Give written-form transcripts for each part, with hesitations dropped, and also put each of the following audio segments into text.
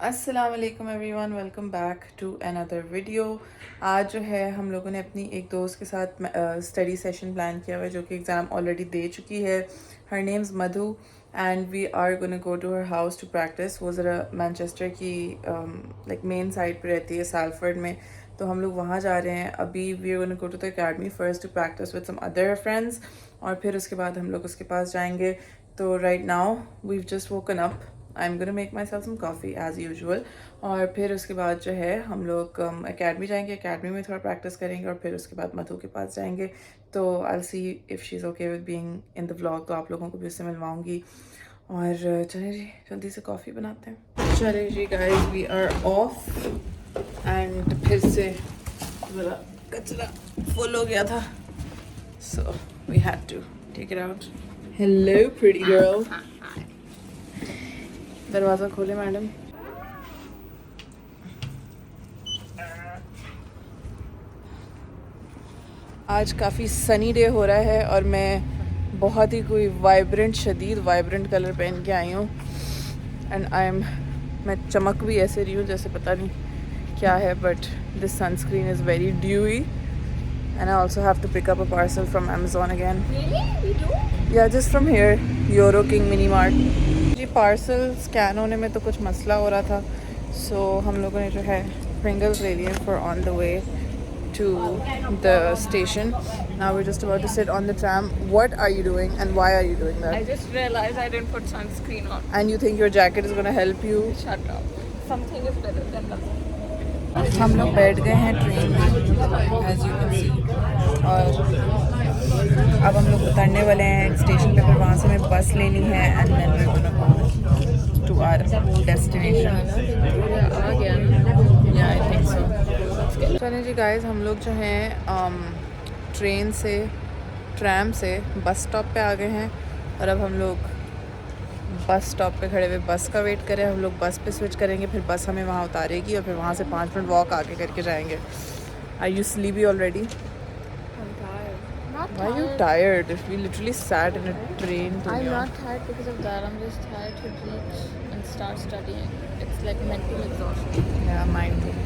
अस्सलाम वालेकुम everyone, welcome back to another video. आज जो है हम लोगों ने अपनी एक दोस्त के साथ स्टडी सेशन प्लान किया हुआ है जो कि एग्ज़ाम ऑलरेडी दे चुकी है। Her name's Madhu and we are gonna go to her house to practise. वो ज़रा मैनचेस्टर की लाइक मेन साइड पे रहती है, सालफर्ड में, तो हम लोग वहाँ जा रहे हैं। अभी we are gonna go to the academy first to practise with some other friends और फिर उसके बाद हम लोग उसके पास जाएंगे। तो right now we just woken up, I am gonna make myself some coffee as usual और फिर उसके बाद जो है हम लोग अकेडमी जाएंगे, अकेडमी में थोड़ा प्रैक्टिस करेंगे और फिर उसके बाद मधु के पास जाएंगे। तो I will see if she is okay with being in the vlog, तो आप लोगों को भी उससे मिलवाऊंगी। और चले जी जल्दी से कॉफ़ी बनाते हैं। चले जी guys, we are off and फिर से मेरा कचरा फुल हो गया था, so we had to take it out. Hello pretty girl, दरवाज़ा खोले मैडम। आज काफ़ी सनी डे हो रहा है और मैं बहुत ही कोई वाइब्रेंट, शदीद वाइब्रेंट कलर पहन के आई हूँ एंड मैं चमक भी ऐसे रही हूँ जैसे पता नहीं क्या है, but this sunscreen is very dewy and I also have to pick up a parcel from Amazon again. या just from here, Euro King mini mart. जी पार्सल स्कैन होने में तो कुछ मसला हो रहा था, सो हम लोगों ने जो है प्रिंगल्स ले लिए for on the way to the station. Now we're just about to sit on the tram. What are you doing and why are you doing that? I just realized I didn't put sunscreen on. And you think your jacket is going to help you? Shut up. Something is better than nothing. हम लोग बैठ गए हैं train में as you can see और अब हम लोग उतरने वाले हैं स्टेशन पे, फिर वहाँ से हमें बस लेनी है and then we're going to go to our destination. आ गया ना? Yeah, I think so. चलें जी गाइस, हम लोग जो हैं ट्रेन से, ट्रैम से बस स्टॉप पे आ गए हैं और अब हम लोग बस स्टॉप पे खड़े हुए बस का वेट करें। हम लोग बस पे स्विच करेंगे, फिर बस हमें वहाँ उतारेगी और फिर वहाँ से 5 मिनट वॉक आगे करके जाएंगे। Are you sleepy already? I'm tired. Not Why are you tired. tired? If we literally sat in a train to I'm not tired because of that. I'm just tired to reach and start studying. It's like mental exhaustion. Yeah, mine too.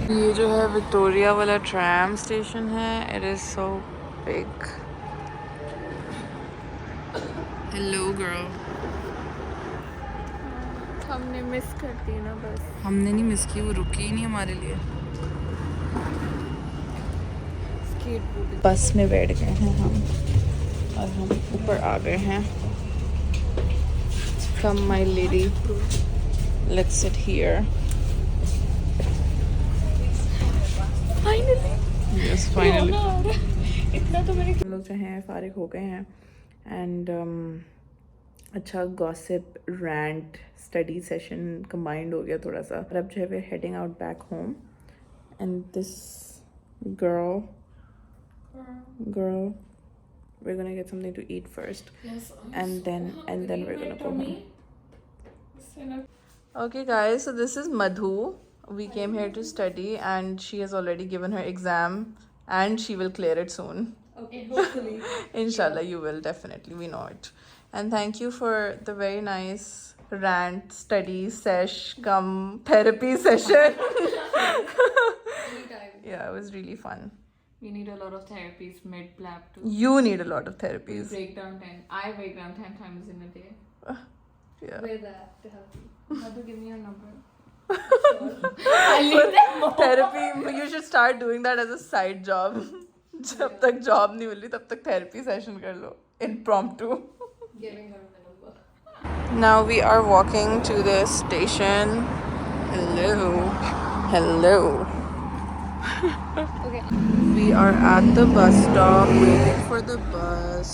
ये जो है Victoria वाला tram station है। It is so big. Hello girl. हमने miss कर दी ना बस। हमने नहीं मिस की, वो रुकी ही नहीं हमारे लिए। बस में बैठ गए हैं हम और हम ऊपर आ गए हैं। Come my lady, let's sit here. Yes, finally. इतना तो मेरे हम लोग जो हैं फारिग हो गए हैं एंड अच्छा gossip, rant, study session combined हो गया थोड़ा सा। और अब जो है we heading out back home and this girl we're gonna get something to eat first. Yes, and then we're gonna go home. home. Okay guys, so this is Madhu. We came here to study and she has already given her exam and she will clear it soon. Okay, hopefully. Inshallah, you will, definitely, we know it. And thank you for the very nice rant, study, sesh, cum, therapy session. Yeah, it was really fun. We need a lot of therapies mid-plab too. You need a lot of We therapies. break down 10. I break down 10 times in a day. Yeah. Where that to help you? How to give me your number? I need that more. Therapy, you should start doing that as a side job. जब तक job नहीं मिल रही तब तक therapy session कर लो, impromptu. Giving her my number. Now we are walking to the station. Hello. Okay. We are at the bus stop waiting for the bus.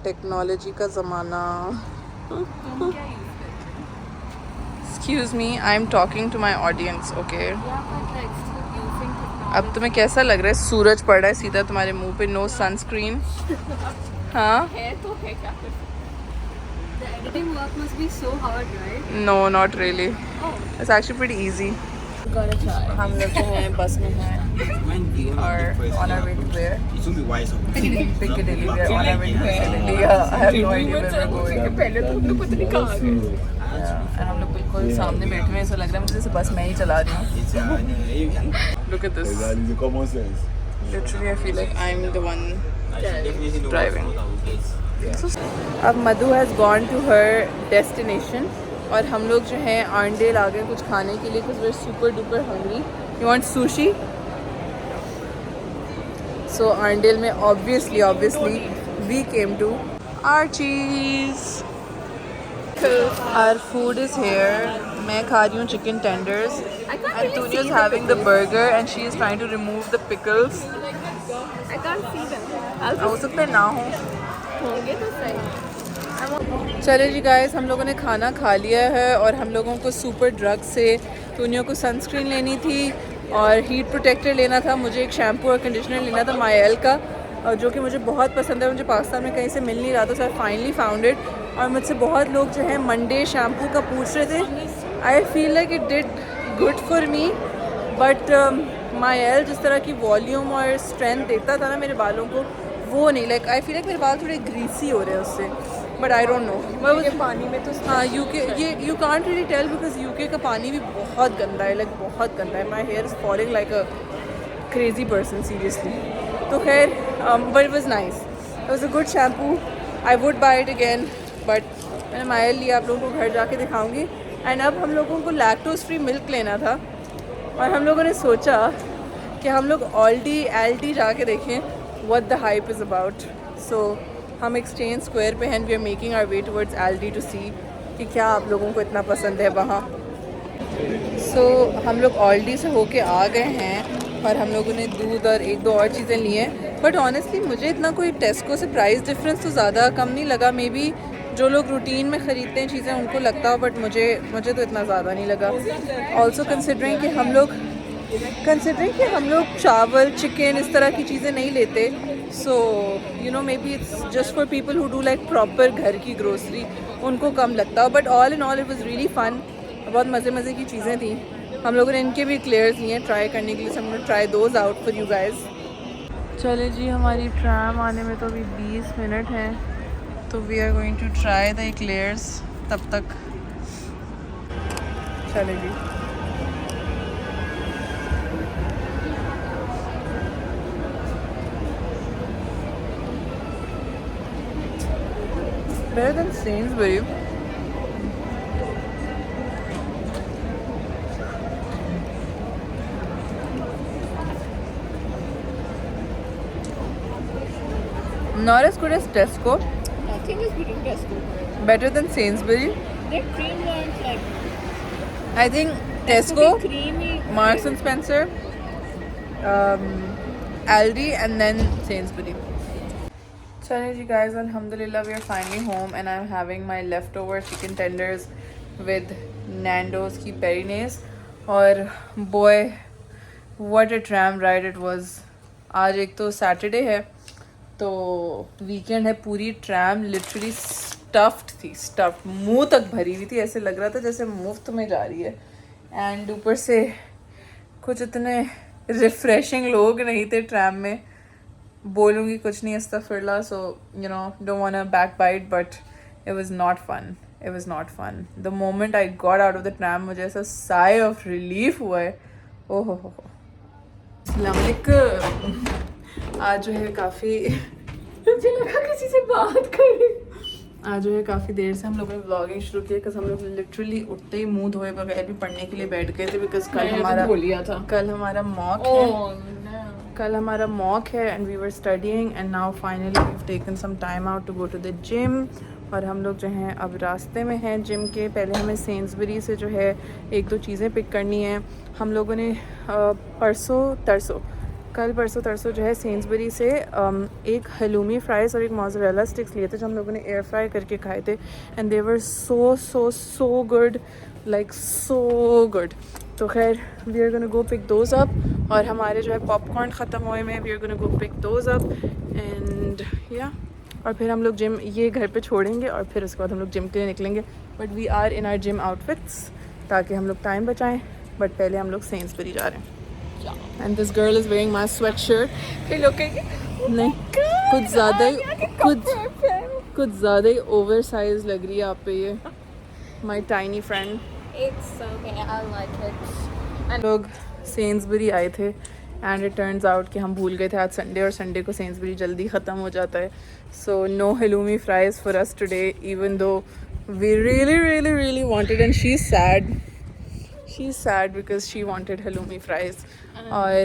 Technology का ज़माना. तुम क्या use करते हो? Excuse me, I'm talking to my audience, okay? Yeah, but like still using technology. अब तुम्हें कैसा लग रहा है? सूरज पड़ रहा है सीधा तुम्हारे मुंह पे, no sunscreen. हाँ? है तो है क्या कर सकते? The editing work must be so hard, right? No, not really. Oh. It's actually pretty easy. Gotta try. हम लोग जो हैं बस में हैं और on our way to where? It will be wise of me. Piccadilly. We are on our way to Piccadilly. Yeah, I have no idea where we're going. पहले तो हम लोग पता नहीं कहाँ आ गए. Yeah, and हम लोग बिल्कुल बिल्कुल सामने बैठे हुए, ऐसा लग रहा है मुझे जैसे बस मैं ही चला रही हूँ। Look at this. Exactly, the common sense. Literally, I feel like I'm the one driving. अब Madhu has gone to her destination और हम लोग जो हैं आर्नडेल आ गए कुछ खाने के लिए because we are super duper hungry. You want sushi? So Arndale में obviously we came to Archie's. Our food is here. मैं खा रही हूँ chicken tenders and Tunya is having the burger and she is trying to remove the pickles. I can't see them. हो सकता है ना हो. होंगे तो सही. चले जी गाइस, हम लोगों ने खाना खा लिया है और हम लोगों को सुपर ड्रग से टूनियो को सनस्क्रीन लेनी थी और हीट प्रोटेक्टर लेना था. मुझे एक शैम्पू और कंडीशनर लेना था मायल का जो कि मुझे बहुत पसंद है. मुझे पाकिस्तान में कहीं से मिल नहीं रहा था, so I finally found it. और मुझसे बहुत लोग जो है मंडे शैम्पू का पूछ रहे थे. I feel like it did good for me but मायल जिस तरह की वॉल्यूम और स्ट्रेंथ देता था ना मेरे बालों को वो नहीं. लाइक आई फील लाइक मेरे बाल थोड़े ग्रीसी हो रहे हैं उससे. But I don't know. मैं पानी में तो हाँ यूके ये you can't really tell because UK का पानी भी बहुत गंदा है. लाइक बहुत गंदा है. My here is falling like a crazy person seriously. तो खैर but it was nice. It was a good shampoo. I would buy it again but मैंने मायल लिया. आप लोगों को घर जाके दिखाऊंगी. एंड अब हम लोगों को लैक्टोज फ्री मिल्क लेना था और हम लोगों ने सोचा कि हम लोग एल्डी जाके देखें what the hype is about. So हम एक्सचेंज स्क्वायर पे हैं. We are making our way towards Aldi to see कि क्या आप लोगों को इतना पसंद है वहाँ. सो हम लोग ऑल्डी से होके आ गए हैं और हम लोगों ने दूध और एक दो और चीज़ें ली हैं. बट ऑनेस्टली मुझे इतना कोई टेस्को से प्राइस डिफरेंस तो ज़्यादा कम नहीं लगा. मे बी जो लोग रूटीन में ख़रीदते हैं चीज़ें उनको लगता हो बट मुझे तो इतना ज़्यादा नहीं लगा. ऑल्सो कंसिडरिंग कि हम लोग चावल चिकन इस तरह की चीज़ें नहीं लेते. सो you no may be it's just for people who do like proper घर की ग्रोसरी उनको कम लगता हो. But all in all it was really फ़न. बहुत मज़े की चीज़ें थी. हम लोगों ने इनके भी क्लेयर्स लिए ट्राई करने के लिए. सो हम लोग try those out for you guys. चले जी, हमारी ट्रैम आने में तो अभी 20 मिनट हैं तो we are going to try the Claire's तब तक. चले जी. Better than Sainsbury. Not as good as Tesco. Nothing is good in Tesco. Better than Sainsbury. Their cream ones like I think Tesco, creamy. Marks and Spencer, Aldi, and then Sainsbury. चलिए जी guys, अल्हम्दुलिल्लाह we are finally home and I am having my left over chicken tenders with Nando's की perinaise. और boy what a tram ride it was. आज एक तो Saturday है तो वीकेंड है. पूरी ट्रैम लिटरली स्टफ्ड मुंह तक भरी हुई थी. ऐसे लग रहा था जैसे मुफ्त में जा रही है. एंड ऊपर से कुछ इतने रिफ्रेशिंग लोग नहीं थे ट्रैम में. बोलूँगी कुछ नहीं अस्तगफिरुल्लाह. So you know don't want to backbite but it was not fun. The moment I got out of the tram मुझे ऐसा साई ऑफ रिलीफ हुआ है. ओहो हो. अस्सलाम वालेकुम. आज जो है काफ़ी मुझे लगा किसी से बात कर. आज जो है काफ़ी देर से हम लोगों ने व्लॉगिंग शुरू की बिकॉज हम लोग लिटरली उठते ही मुंह धोए बगैर भी पढ़ने के लिए बैठ गए थे बिकॉज कल हमारा मॉक है and we were studying and now finally we have taken some time out to go to the gym. और हम लोग जो हैं अब रास्ते में हैं जिम के. पहले हमें सेंसबरी से जो है एक दो चीज़ें पिक करनी हैं. हम लोगों ने कल परसों तरसों जो है सेंसबरी से एक हलूमी फ्राइज़ और एक मोज़रेला स्टिक्स लिए थे जो हम लोगों ने एयर फ्राई करके खाए थे. And they were so good, like so good. तो खैर we are gonna go pick those up. और हमारे जो है पॉपकॉर्न ख़त्म हुए में. We are gonna go pick those up and या और फिर हम लोग जिम ये घर पे छोड़ेंगे और फिर उसके बाद हम लोग जिम के लिए निकलेंगे. But we are in our gym outfits ताकि हम लोग टाइम बचाएं. बट पहले हम लोग सेंसबरी जा रहे हैं. And this girl is wearing my sweat shirt. फिर लोग कहेंगे नहीं कुछ ज़्यादा ही ओवर साइज लग रही है आप पे ये. My tiny friend. It's okay. I like it. And लोग सेंसबरी आए थे एंड इट टर्न्स आउट कि हम भूल गए थे आज संडे और संडे को सेंसबरी जल्दी ख़त्म हो जाता है. So no halloumi fries for us today even though we really wanted and she's sad because she wanted halloumi fries. और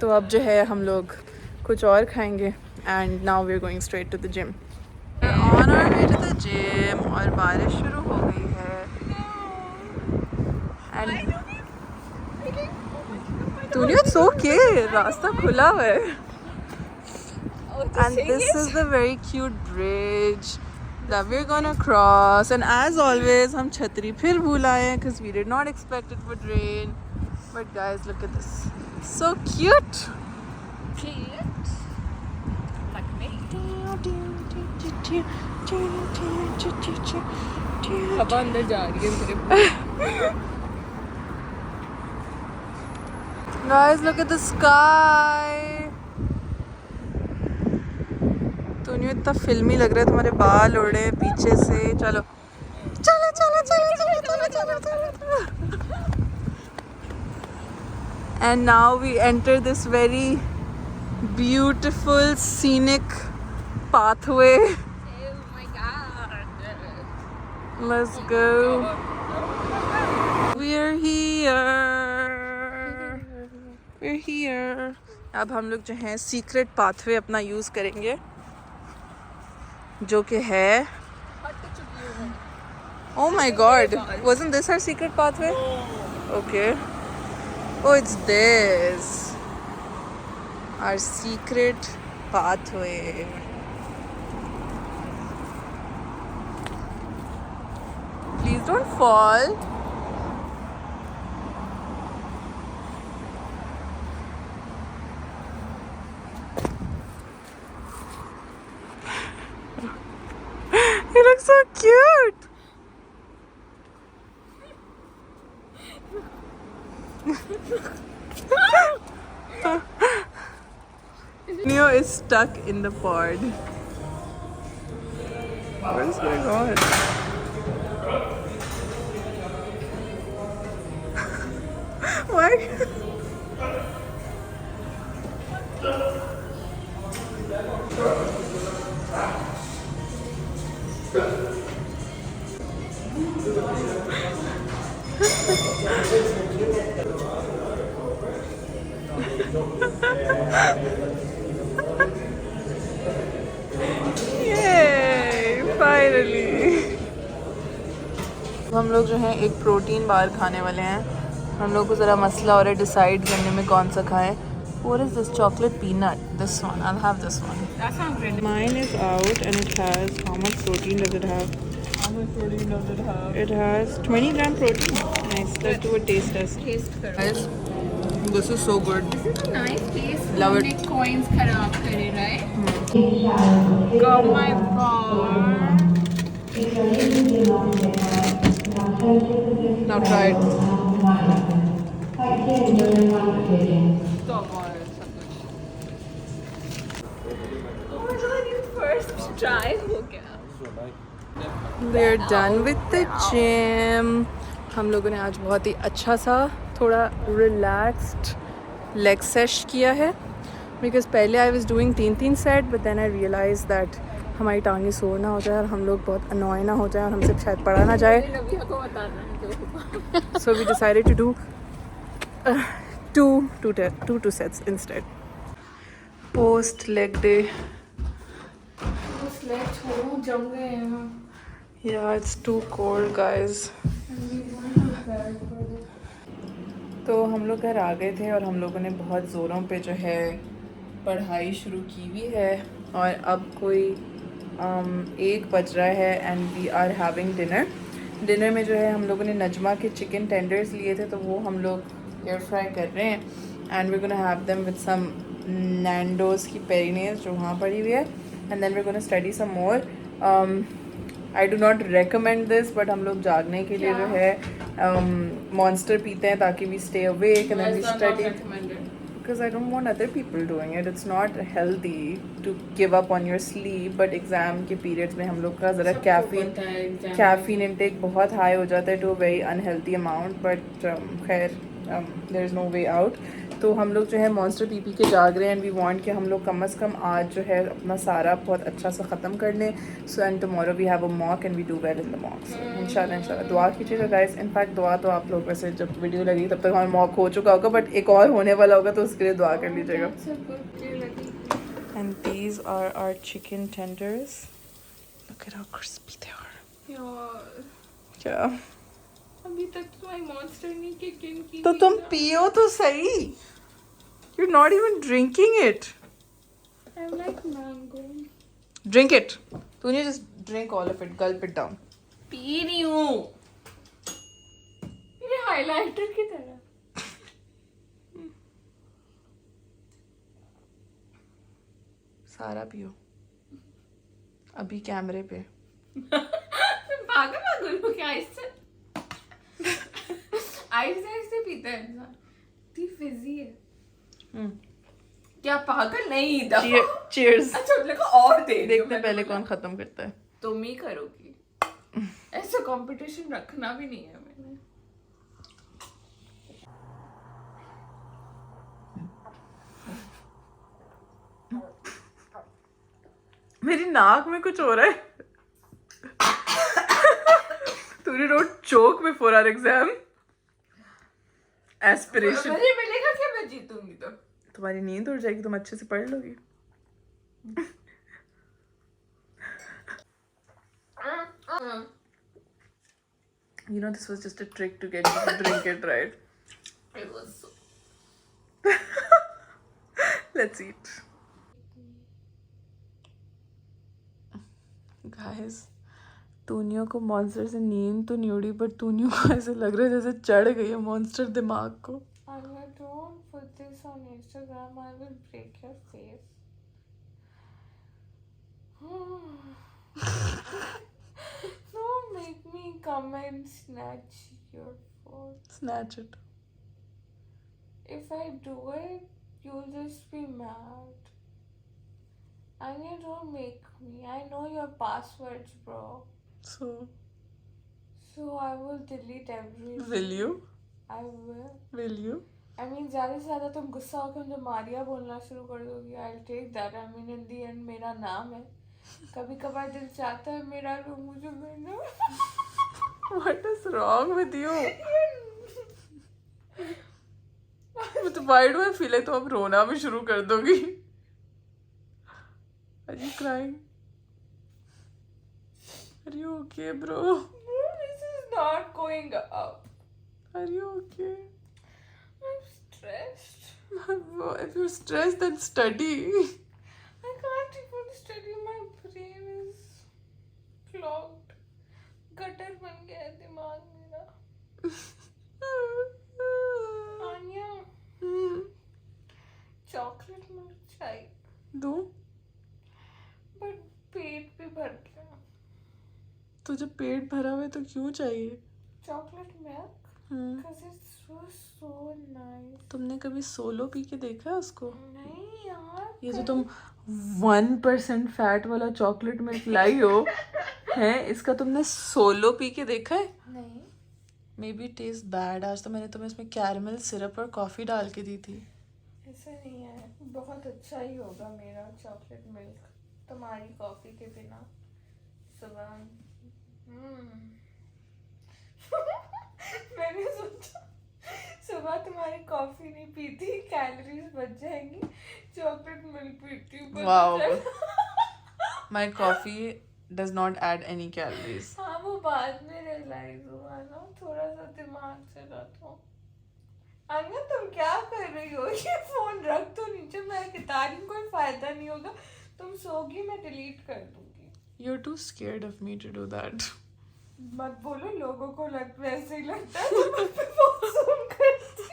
तो अब जो है हम लोग कुछ और खाएंगे and now we're going straight to the gym. We're on our way to the gym और बारिश शुरू हो गई है and Dunya, it's okay. रास्ता खुला हुआ है. And this is the very cute bridge that we're gonna cross. And as always, हम छतरी फिर भूल आए हैं because we did not expect it would rain. But guys, look at this. So cute. cute. Like me. हवा अंदर जा रही है मेरे. Guys, look at the sky. तुन्यू इतना फिल्मी लग रहा है. तुम्हारे बाल उड़ रहे हैं पीछे से. चलो चलो चलो चलो चलो चलो चलो चलो. And now we enter this very beautiful scenic pathway. Oh my god. Let's go. We're here. We're here. अब हम लोग जो हैं सीक्रेट पाथवे अपना यूज़ करेंगे जो कि है. Oh my god, wasn't this our secret pathway? Okay. Oh, it's this. Our secret pathway. Please don't fall. You look so cute. Neo is stuck in the pod. What is going on? Why? Yay! Finally. हम लोग जो हैं एक protein bar खाने वाले हैं. हम लोग को ज़रा मसला हो रहा है डिसाइड करने में कौन सा खाएं. What is this chocolate peanut? This one. I'll have this one. That sounds great. Mine is out and it has, how much protein does it have? How much protein does it have? It has 20 gram protein. Nice. Let's do a taste test. Taste करो. Guys, this is so good. This is a nice taste. Love it. हमने coins खराब करे, right? Got my bar. Now try it. Stop all Oh my god, you first try हो गया. We're done with the gym. हम लोगों ने आज बहुत ही अच्छा सा थोड़ा relaxed leg sesh किया है. Because पहले I was doing 3 set, but then I realized that हमारी टांगें सोर ना हो जाए और हम लोग बहुत annoy ना हो जाए और हमसे शायद पढ़ा ना जाए. रबिया को बताना है तो. So we decided to do two sets instead. Post leg day. उस लेग छोड़ो जम गए हैं. Yeah, it's too cold, guys. तो हम लोग घर आ गए थे और हम लोगों ने बहुत ज़ोरों पे जो है पढ़ाई शुरू की हुई है और अब कोई 1 बज रहा है and we are having dinner में जो है हम लोगों ने नजमा के चिकन टेंडर्स लिए थे तो वो हम लोग एयर फ्राई कर रहे हैं and we gonna have them with some Nando's की पेरिनेज जो वहाँ पड़ी हुई है and then we gonna study some more. I do not recommend this but हम लोग जागने के लिए जो है मॉन्स्टर पीते हैं ताकि we stay awake and then we study. because I don't want other people doing it. It's not healthy to give up on your sleep, but exam के periods में हम लोग का ज़रा caffeine intake बहुत high हो जाता है to a very unhealthy amount, but खैर there is no way out. तो हम लोग जो है मॉन्स्टर पी के जाग रहे हैं एंड वी वांट कि हम लोग कम अज़ कम आज जो है अपना सारा बहुत अच्छा सा ख़त्म कर लें. So and tomorrow we have a mock and we do well in the mock. So इंशाल्लाह दुआ कीजिएगा गाइस. इनफैक्ट दुआ तो आप लोग वैसे जब वीडियो लगी तब तक हमारा मॉक हो चुका होगा, बट एक और होने वाला होगा तो उसके लिए दुआ कर लीजिएगा. And these are our chicken tenders. Look at how crispy they are. क्या अभी तक तुम्हारी मॉन्स्टर नहीं किक इन की. तो तुम पियो तो सही. You're not even drinking it. I like mango. Drink it. तूने just drink all of it. Gulp it down. P रही हूँ. मेरे हाइलाइटर की तरह. सारा पियो. अभी कैमरे पे. पागल हो क्या इससे? आइस से पीता है इंसान. ती फिजी है. क्या पागल नहीं था. Cheers. अच्छा लगा और देखते पहले कौन खत्म करता है. तुम ही करोगी. ऐसा कंपटीशन रखना भी नहीं है मैंने. मेरी नाक में कुछ हो रहा है. तूने rote choke before our exam. Aspiration. मुझे मिलेगा क्या मैं जीतूंगी तो. तुम्हारी नींद उड़ जाएगी. तुम अच्छे से पढ़ लोगी. You know this was just a trick to get you to drink it, right? It was so. Let's eat. Guys, तूनियों को मॉन्स्टर से नींद तो नहीं उड़ी, बट तूनियों को ऐसे लग रहा है जैसे चढ़ गई है मॉन्स्टर दिमाग को. Anya, don't put this on Instagram. I will break your face. Don't make me come and snatch your phone. Snatch it. If I do it, you'll just be mad. Anya, don't make me. I know your passwords, bro. So I will delete everything. Will you? I will. Will you? I mean, ज़्यादा से ज़्यादा तुम गुस्सा होकर मुझे मारिया बोलना शुरू कर दोगी. I'll take that. I mean, in the end, मेरा नाम है. कभी कभार दिल चाहता है मेरा रूम मुझे मिलना. What is wrong with you? But why do I feel like तुम अब रोना भी शुरू कर दोगी? Are you crying? Are you okay, bro? No, this is not going up. Are you okay? I'm stressed. If you're stressed, then study. I can't even study. My brain is clogged. Gutter बन गया है दिमाग मेरा. Anya, chocolate milk चाहिए. दो. पर पेट भी भर गया. तो जब पेट भरा हुआ है तो क्यों चाहिए? Chocolate milk. Because it's so nice. तुमने कभी सोलो पी के देखा है उसको? नहीं यार. ये जो तुम 1% फैट वाला चॉकलेट मिल्क लाई हो है, इसका तुमने सोलो पी के देखा है? नहीं. Maybe taste bad. आज तो मैंने तुम्हें इसमें कैरमल सिरप और कॉफ़ी डाल के दी थी. ऐसा नहीं है. बहुत अच्छा ही होगा मेरा चॉकलेट मिल्क तुम्हारी कॉफ़ी के बिना. सुबह मैंने सोचा सुबह तुम्हारी कॉफी नहीं पीती, कैलोरीज बच जाएंगी. चॉकलेट मिल्क पीती हूँ. Wow. My coffee does not add any calories. हाँ, वो बाद में रियलाइज हुआ ना. थोड़ा सा दिमाग चला तो. आन्या, तुम क्या कर रही हो? ये फोन रख दो नीचे. मैं बता रही हूँ कोई फायदा नहीं होगा. तुम सोगी, मैं डिलीट कर दूंगी. You're too scared of me to do that. मत बोलो. लोगों को वैसे ही लगता है तुम मुझ पे फोन करती.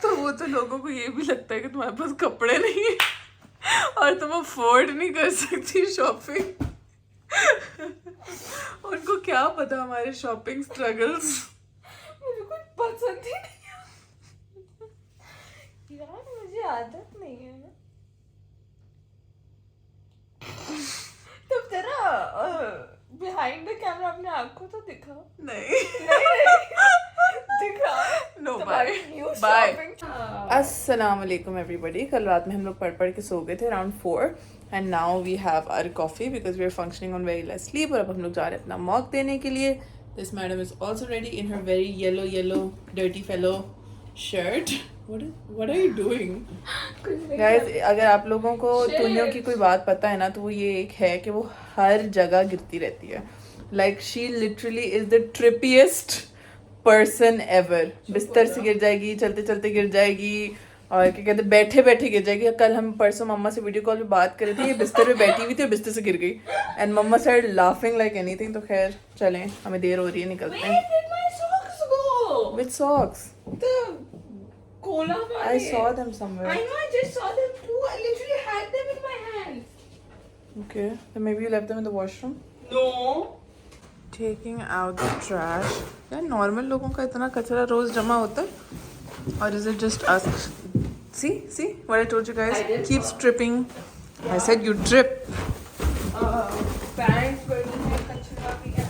तो वो तो लोगों को ये भी लगता है कि तुम्हारे पास कपड़े नहीं है और तुम अफोर्ड नहीं कर सकती शॉपिंग. उनको क्या पता हमारे शॉपिंग स्ट्रगल्स. मुझे कुछ पसंद ही नहीं है। यार मुझे आदत नहीं है ना। तुम जरा बिहाइंड द कैमरा अपने आंखों तो दिखाओ। नहीं दिखाओ। नो तुम्हारी बाय new बाय। shopping- अस्सलाम वालेकुम एवरीबॉडी। कल रात में हम लोग पढ़ के सो गए थे around 4 and now we have our coffee because we are functioning on very less sleep. और अब हम लोग जा रहे हैं अपना मॉक देने के लिए। This madam is also ready in her very yellow dirty fellow shirt. what are you doing guys? अगर आप लोगों को तुनियों की कोई बात पता है ना तो वो ये एक है कि वो हर जगह गिरती रहती है। Like she literally is the trippiest person ever. बिस्तर से गिर जाएगी, चलते चलते गिर जाएगी, और क्या कहते बैठे बैठे गिर जाएगी। कल हम परसों मम्मा से वीडियो कॉल पे बात कर रहे थे, ये बिस्तर पे बैठी हुई थी और बिस्तर से गिर गई and mama started laughing like anything. तो खैर चलें, हमें देर हो रही है, निकलते Where हैं। did my socks go? With socks The cola wale. I saw them I somewhere. know, I just saw them too. I literally had them in my hands. Okay, then maybe you left them in the washroom. No. Taking out the trash. यार normal लोगों का इतना कचरा रोज जमा होता है, और is it just us? See what I told you guys? I did. Keeps tripping. I said you trip. Pants बड़ी है, कचरा भी है।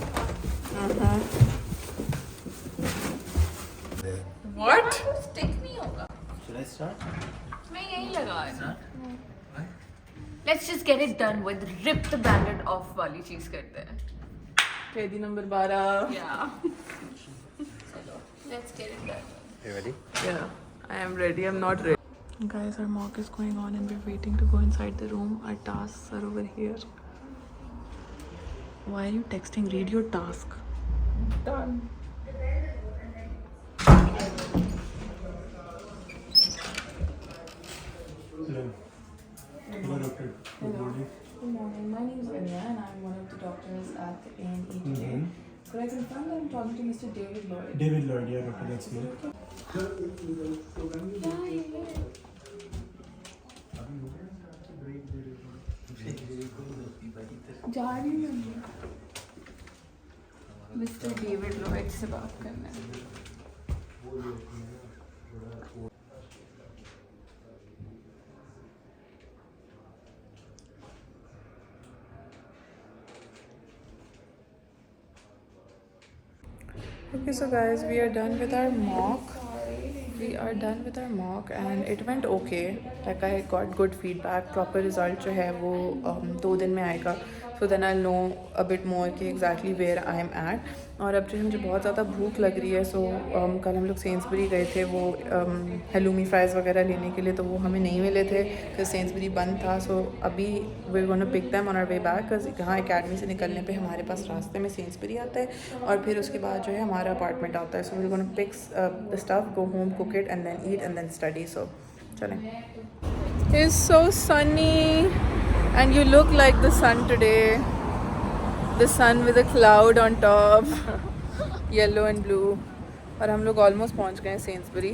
What? तो stick नहीं होगा। Should I start? मैं यही लगा है। Start? Let's just get it done with rip the bandit off वाली चीज करते हैं। कैदी नंबर 12. Yeah. चलो, let's get it done. You ready? Yeah, I am ready. I'm not ready. Guys, our mock is going on and we're waiting to go inside the room. Our tasks are over here. Why are you texting? Read your task. Done. Hello. Hello, doctor. Good morning. Good morning. My name is Anya and I'm one of the doctors at the A&E today. Could I confirm that I'm talking to Mr. David Lloyd? David Lloyd, yeah, doctor, that's me. जा रही हूँ mister David Lloyd से बात करना है। Okay, so guys, we are done with our mock. And it went okay. Like I got good feedback. Proper result जो है वो 2 दिन में आएगा. So then I'll know a bit more कि exactly where I am at. और अब जो मुझे बहुत ज़्यादा भूख लग रही है, so कल हम लोग सेंसबरी गए थे वो हेलूमी फ्राइज़ वगैरह लेने के लिए, तो वो हमें नहीं मिले थे क्योंकि सेंसबरी बंद था. So अभी we're going to pick them on our way back because यहाँ एकेडमी से निकलने पे हमारे पास रास्ते में सेंसबरी आता है और फिर उसके बाद जो है हमारा अपार्टमेंट आता है. So we're going to pick the stuff, go home, cook it and then eat and then study. So चलें. It's so sunny and you look like the sun today. The sun with a cloud on top, yellow and blue. और हम लोग almost पहुंच गए हैं Sainsbury.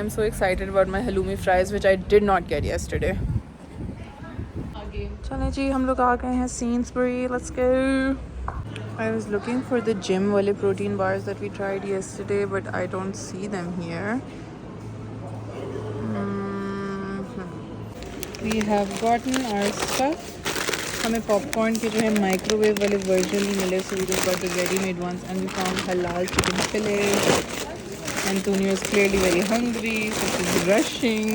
I'm so excited about my halloumi fries which I did not get yesterday. चलें जी, हम लोग आ गए हैं Sainsbury. Let's go. I was looking for the gym वाले protein bars that we tried yesterday, but I don't see them here. We have gotten our stuff. हमें popcorn के जो है माइक्रोवेव वाले वर्जन ही मिले, so we just got the ready-made ones and we found halal chicken fillet. Antonio is clearly very hungry, so she's rushing.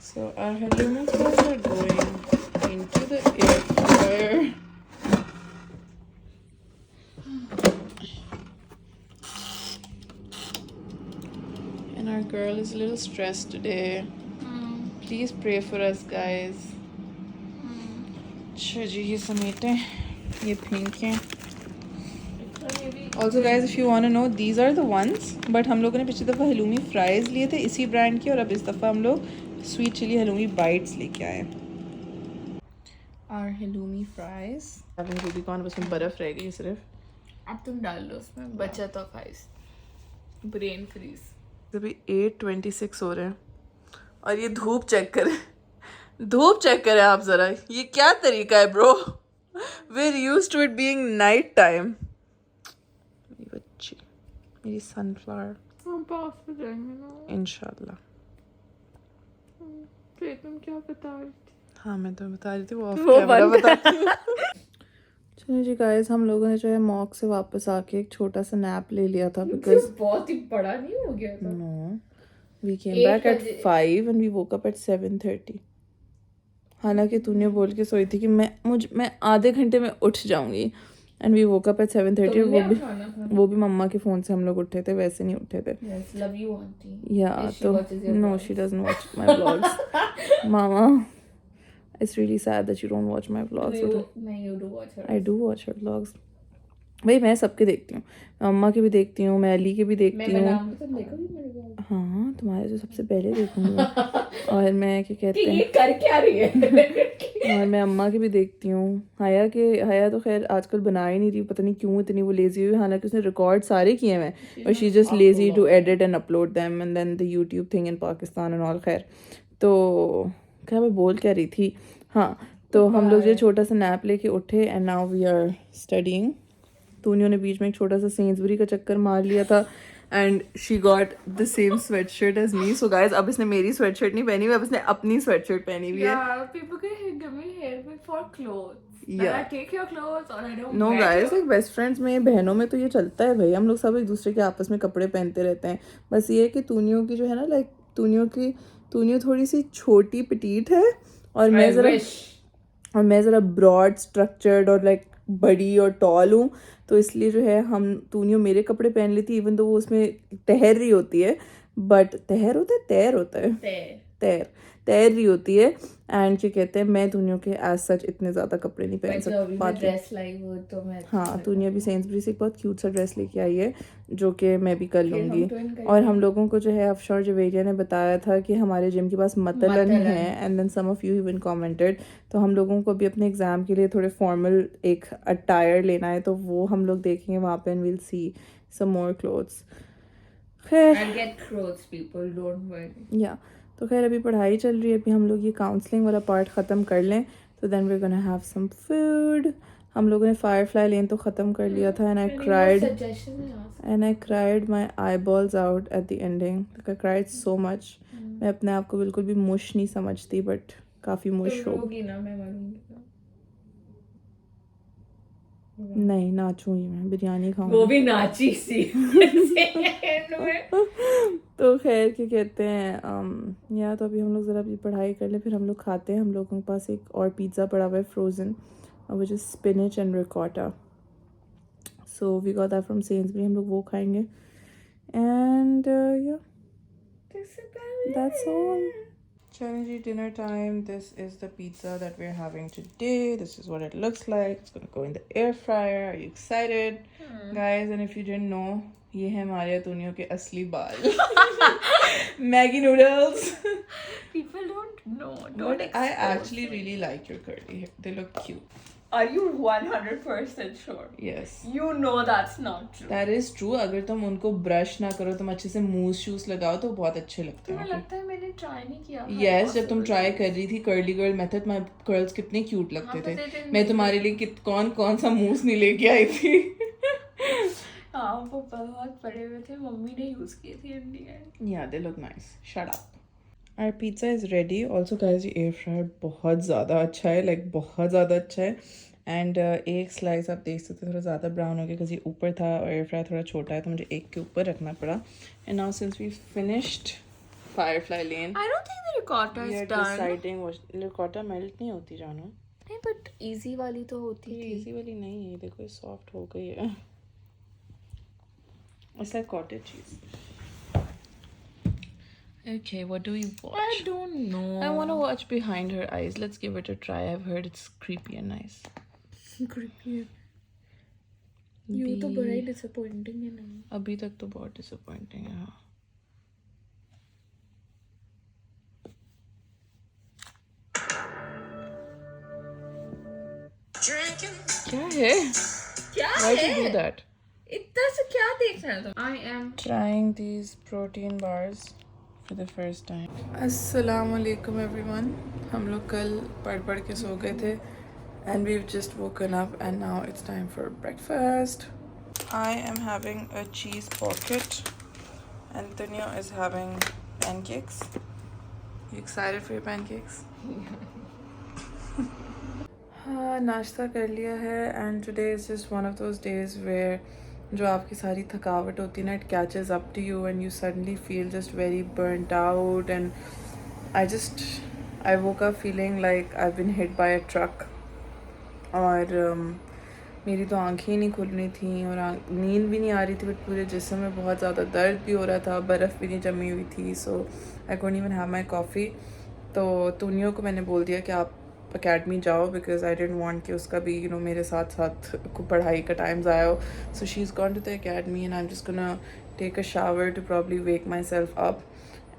So our halloumi fries are going into the air fryer. And our girl is a little stressed today. Please pray for us, guys. अच्छा जी, ये समेटें, ये फेंकें. Also guys, if you want to know, these are the ones. But हम लोगों ने पिछली दफ़ा halloumi fries लिए थे इसी ब्रांड के, और अब इस दफ़ा हम लोग sweet chili halloumi bites लेके आए. Our halloumi fries. Having Rubicon, बस में बर्फ़ रह गई सिर्फ. अब तुम डाल लो उसमें, बचा तो खाइस। Brain freeze. अभी 8:26 हो रहे हैं और ये धूप चेक करें. धूप चेक करें आप जरा, ये क्या तरीका है bro? We're used to it being night time. मेरी बच्ची, मेरी सनफ्लावर, हम पास में जाएंगे ना। इंशाल्लाह। फिर तुम क्या बता रही थी? हाँ मैं तो बता रही थी, वो ऑफ वो कैमरा बंद बताती हूँ। चलो जी गाइस, हम लोगों ने जो है मॉक से वापस आके एक छोटा सा नैप ले लिया था बिकॉज बहुत ही बड़ा नहीं हो गया था? No, we came 8 back at बजे। 5 and we woke up at 7:30। हालांकि तूने बोल के सोई थी कि मैं आधे घंटे में उठ जाऊंगी and we woke up at 7:30। और तुमने उठाना था। वो भी मम्मा के फोन से हम लोग उठे थे, वैसे नहीं उठे थे। Yes, love you, auntie. या If she तो watches your नो, vlogs. She doesn't watch my vlogs. Mama, it's really sad that you don't watch my vlogs. नहीं, you do watch her. I do watch her vlogs. भाई मैं सबके देखती हूँ, अम्मा के भी देखती हूँ, मैं अली के भी मैं देखती हूँ। बनाऊंगी, तुम देखोगी मेरे vlog? हाँ, तुम्हारे तो सबसे पहले देखूंगी। और मैं क्या कहते कि हैं, ये कर क्या रही है? और मैं अम्मा के भी देखती हूँ। हया तो खैर आजकल बना ही नहीं रही, पता नहीं क्यों इतनी वो लेजी हुई। हालांकि उसने रिकॉर्ड सारे किए हुए हैं, और she just lazy to edit and upload them and then the YouTube thing in Pakistan and all. खैर, तो क्या मैं बोल क्या रही थी? हाँ, तो हम लोग जो छोटा सा नैप लेके उठे and now we are studying. तूनियों ने बीच में एक छोटा सा सेंसबरी का चक्कर मार लिया था and she got the same sweatshirt as me. So guys, अब इसने मेरी स्वेटशर्ट नहीं पहनी हुई, अब इसने अपनी स्वेटशर्ट पहनी हुई है। Yeah, people can give me help for clothes. Yeah. And I take your clothes or I don't know wear guys, your- like best friends में, बहनों में तो ये चलता है भाई, हम लोग सब एक दूसरे के आपस में कपड़े पहनते रहते हैं। बस ये है कि तूनियों की जो है ना, लाइक तूनियों थोड़ी सी छोटी पिटीट है, और I wish. मैं ज़रा ब्रॉड स्ट्रक्चर्ड और लाइक बड़ी और टॉल हूँ, तो इसलिए जो है हम तूनियों मेरे कपड़े पहन लेती, इवन तो वो उसमें तैर रही होती है, बट तैर होता है There. तैर रही होती है। एंड क्या कहते हैं, मैं तूनियों के एज सच इतने ज़्यादा कपड़े नहीं पहन But जो अभी मैं पाती। ड्रेस लाई वो तो मैं हाँ, तूने अभी सेंसबरी से एक बहुत क्यूट सा ड्रेस लेके आई है, जो कि मैं भी कर लूँगी। twin करेंगे। और हम लोगों को जो है अफशर जवेरिया ने बताया था कि हमारे जिम के पास मतलन है, and then some of you even commented. तो हम लोगों को भी अपने एग्ज़ाम के लिए थोड़े फॉर्मल एक अटायर लेना है, तो वो हम लोग देखेंगे वहाँ पे and will see some more clothes. खैर, I'll get clothes, people, don't worry. या तो खैर अभी पढ़ाई चल रही है, अभी हम लोग ये काउंसलिंग वाला पार्ट ख़त्म कर लें, तो then we gonna have some food. हम लोगों ने फायरफ्लाई लेन तो ख़त्म कर लिया था, एंड आई क्राइड Suggestion में ask. and I cried my eyeballs out at the ending. Like I cried so much. मैं अपने आप को बिल्कुल भी मुश नहीं समझती, बट काफ़ी मुश तुम हो। रोगी ना, मैं मरूंगी ना। नहीं, नाचूंगी मैं, बिरयानी वो खाऊंगी। भी नाची सी। तो खैर क्या कहते हैं, या तो अभी हम लोग ज़रा अपनी पढ़ाई कर लें, फिर हम लोग खाते हैं। हम लोगों के पास एक और पिज़्ज़ा पड़ा हुआ है frozen, which is spinach and ricotta. So we got that from Sainsbury, हम लोग वो खाएंगे। एंड या that's all. Challenge dinner time. This is the pizza that we're having today. This is what it looks like. It's gonna go in the air fryer. Are you excited, guys? And if you didn't know, ये है हमारे अतुनियों के असली बाल। Maggi noodles. People don't know. But I actually really like your curly hair. They look cute. Are you 100% sure? Yes. You know that's not true. That is true. अगर तुम उनको brush ना करो, तुम अच्छे से मूस शूस लगाओ, तो बहुत अच्छे लगते तुम्हें हैं। लगता है मैंने ट्राई नहीं किया? यस, जब तुम ट्राई कर रही थी curly girl method, my curls कितने क्यूट लगते हाँ, but they थे। didn't मैं तुम्हारे लिए कौन सा मूस नहीं लेके आई थी। हाँ, वो बहुत बड़े हुए थे, मम्मी ने यूज किए थे इन दी and. Yeah, they look nice. Shut up. Our pizza is ready. Also guys, ये एयर फ्रायर बहुत ज़्यादा अच्छा है, लाइक बहुत ज़्यादा अच्छा है। एंड एक स्लाइस आप देख सकते थोड़ा ज़्यादा ब्राउन हो गया, क्योंकि ऊपर था और एयर फ्रायर थोड़ा छोटा है, तो मुझे एक के ऊपर रखना पड़ा। And now since we finished Firefly Lane, I don't think the ricotta we is are done. deciding ricotta melt नहीं होती जानू। नहीं, but easy वाली तो होती थी। इजी वाली नहीं है, देखो ये सॉफ्ट हो गई है। It's like cottage cheese. Okay, what do we watch? I don't know. I want to watch Behind Her Eyes. Let's give it a try. I've heard it's creepy and nice. Creepy. You तो बड़ा ही disappointing है ना। अभी तक तो बहुत disappointing है। हाँ। क्या है? क्या Why do you do that? इतना से क्या देखना है तुम? I am Trying these protein bars, for the first time. Assalamu alaikum everyone. हम लोग कल पढ़ के सो गए थे and we've just woken up and now it's time for breakfast. I am having a cheese pocket and Dunya is having pancakes. You excited for your pancakes? हाँ नाश्ता कर लिया है and today is just one of those days where जो आपकी सारी थकावट होती है ना it catches up to you and you suddenly feel just very burnt out and I woke up feeling like I've been hit by a truck और मेरी तो आँखें ही नहीं खुल रही थी और नींद भी नहीं आ रही थी बट पूरे जिस्म में बहुत ज़्यादा दर्द भी हो रहा था बर्फ़ भी नहीं जमी हुई थी so I couldn't even have my coffee तो तुनियो को मैंने बोल दिया कि आप अकेडमी जाओ बिकॉज आई डेंट वांट कि उसका भी मेरे साथ साथ पढ़ाई का टाइम ज़ाया हो so she is gone to the academy and I am just gonna take a shower to probably wake myself up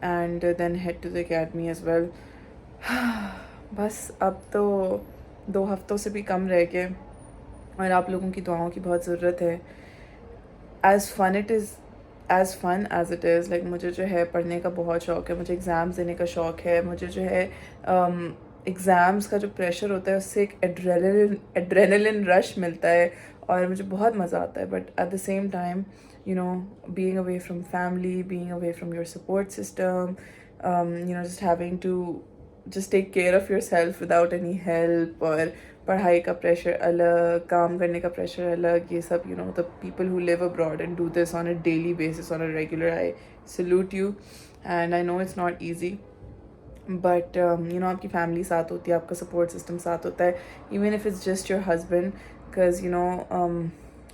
and then head to the academy as well बस अब तो 2 हफ्तों से भी कम रह गए और आप लोगों की दुआओं की बहुत ज़रूरत है as fun as it is like मुझे जो है पढ़ने का बहुत शौक़ है मुझे एग्ज़ाम्स देने का शौक़ है मुझे जो है एग्ज़ाम्स का जो प्रेशर होता है उससे एक एड्रेनलिन रश मिलता है और मुझे बहुत मज़ा आता है but at the same time being away from family, being away from your support system, just having to just take care of yourself without any help और पढ़ाई का प्रेशर अलग काम करने का प्रेशर अलग ये सब the people who live abroad and do this on a daily basis on a regular I salute you and I know it's not easy but आपकी फैमिली साथ होती है आपका सपोर्ट सिस्टम साथ होता है even if it's just your husband because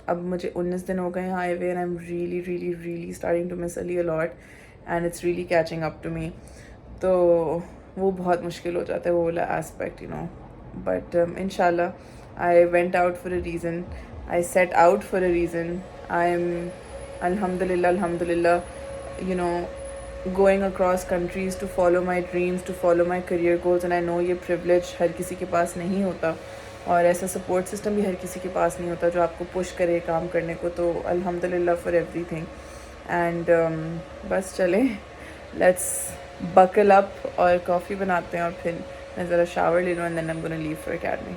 अब मुझे 19 दिन हो गए हैं आए हुए and I am really starting to miss Ali a lot and it's really catching up to me तो वो बहुत मुश्किल हो जाता है वो वाला एस्पेक्ट बट इंशाल्लाह I went out for a reason I set out for a reason I am अल्हम्दुलिल्लाह going across countries to follow my dreams, to follow my career goals and I know ये privilege हर किसी के पास नहीं होता और ऐसा support system भी हर किसी के पास नहीं होता जो आपको push करे काम करने को तो अल्हम्दुलिल्लाह for everything and बस चलें let's buckle up और coffee बनाते हैं और फिर मैं ज़रा shower ले लूँ and then I'm gonna leave for academy.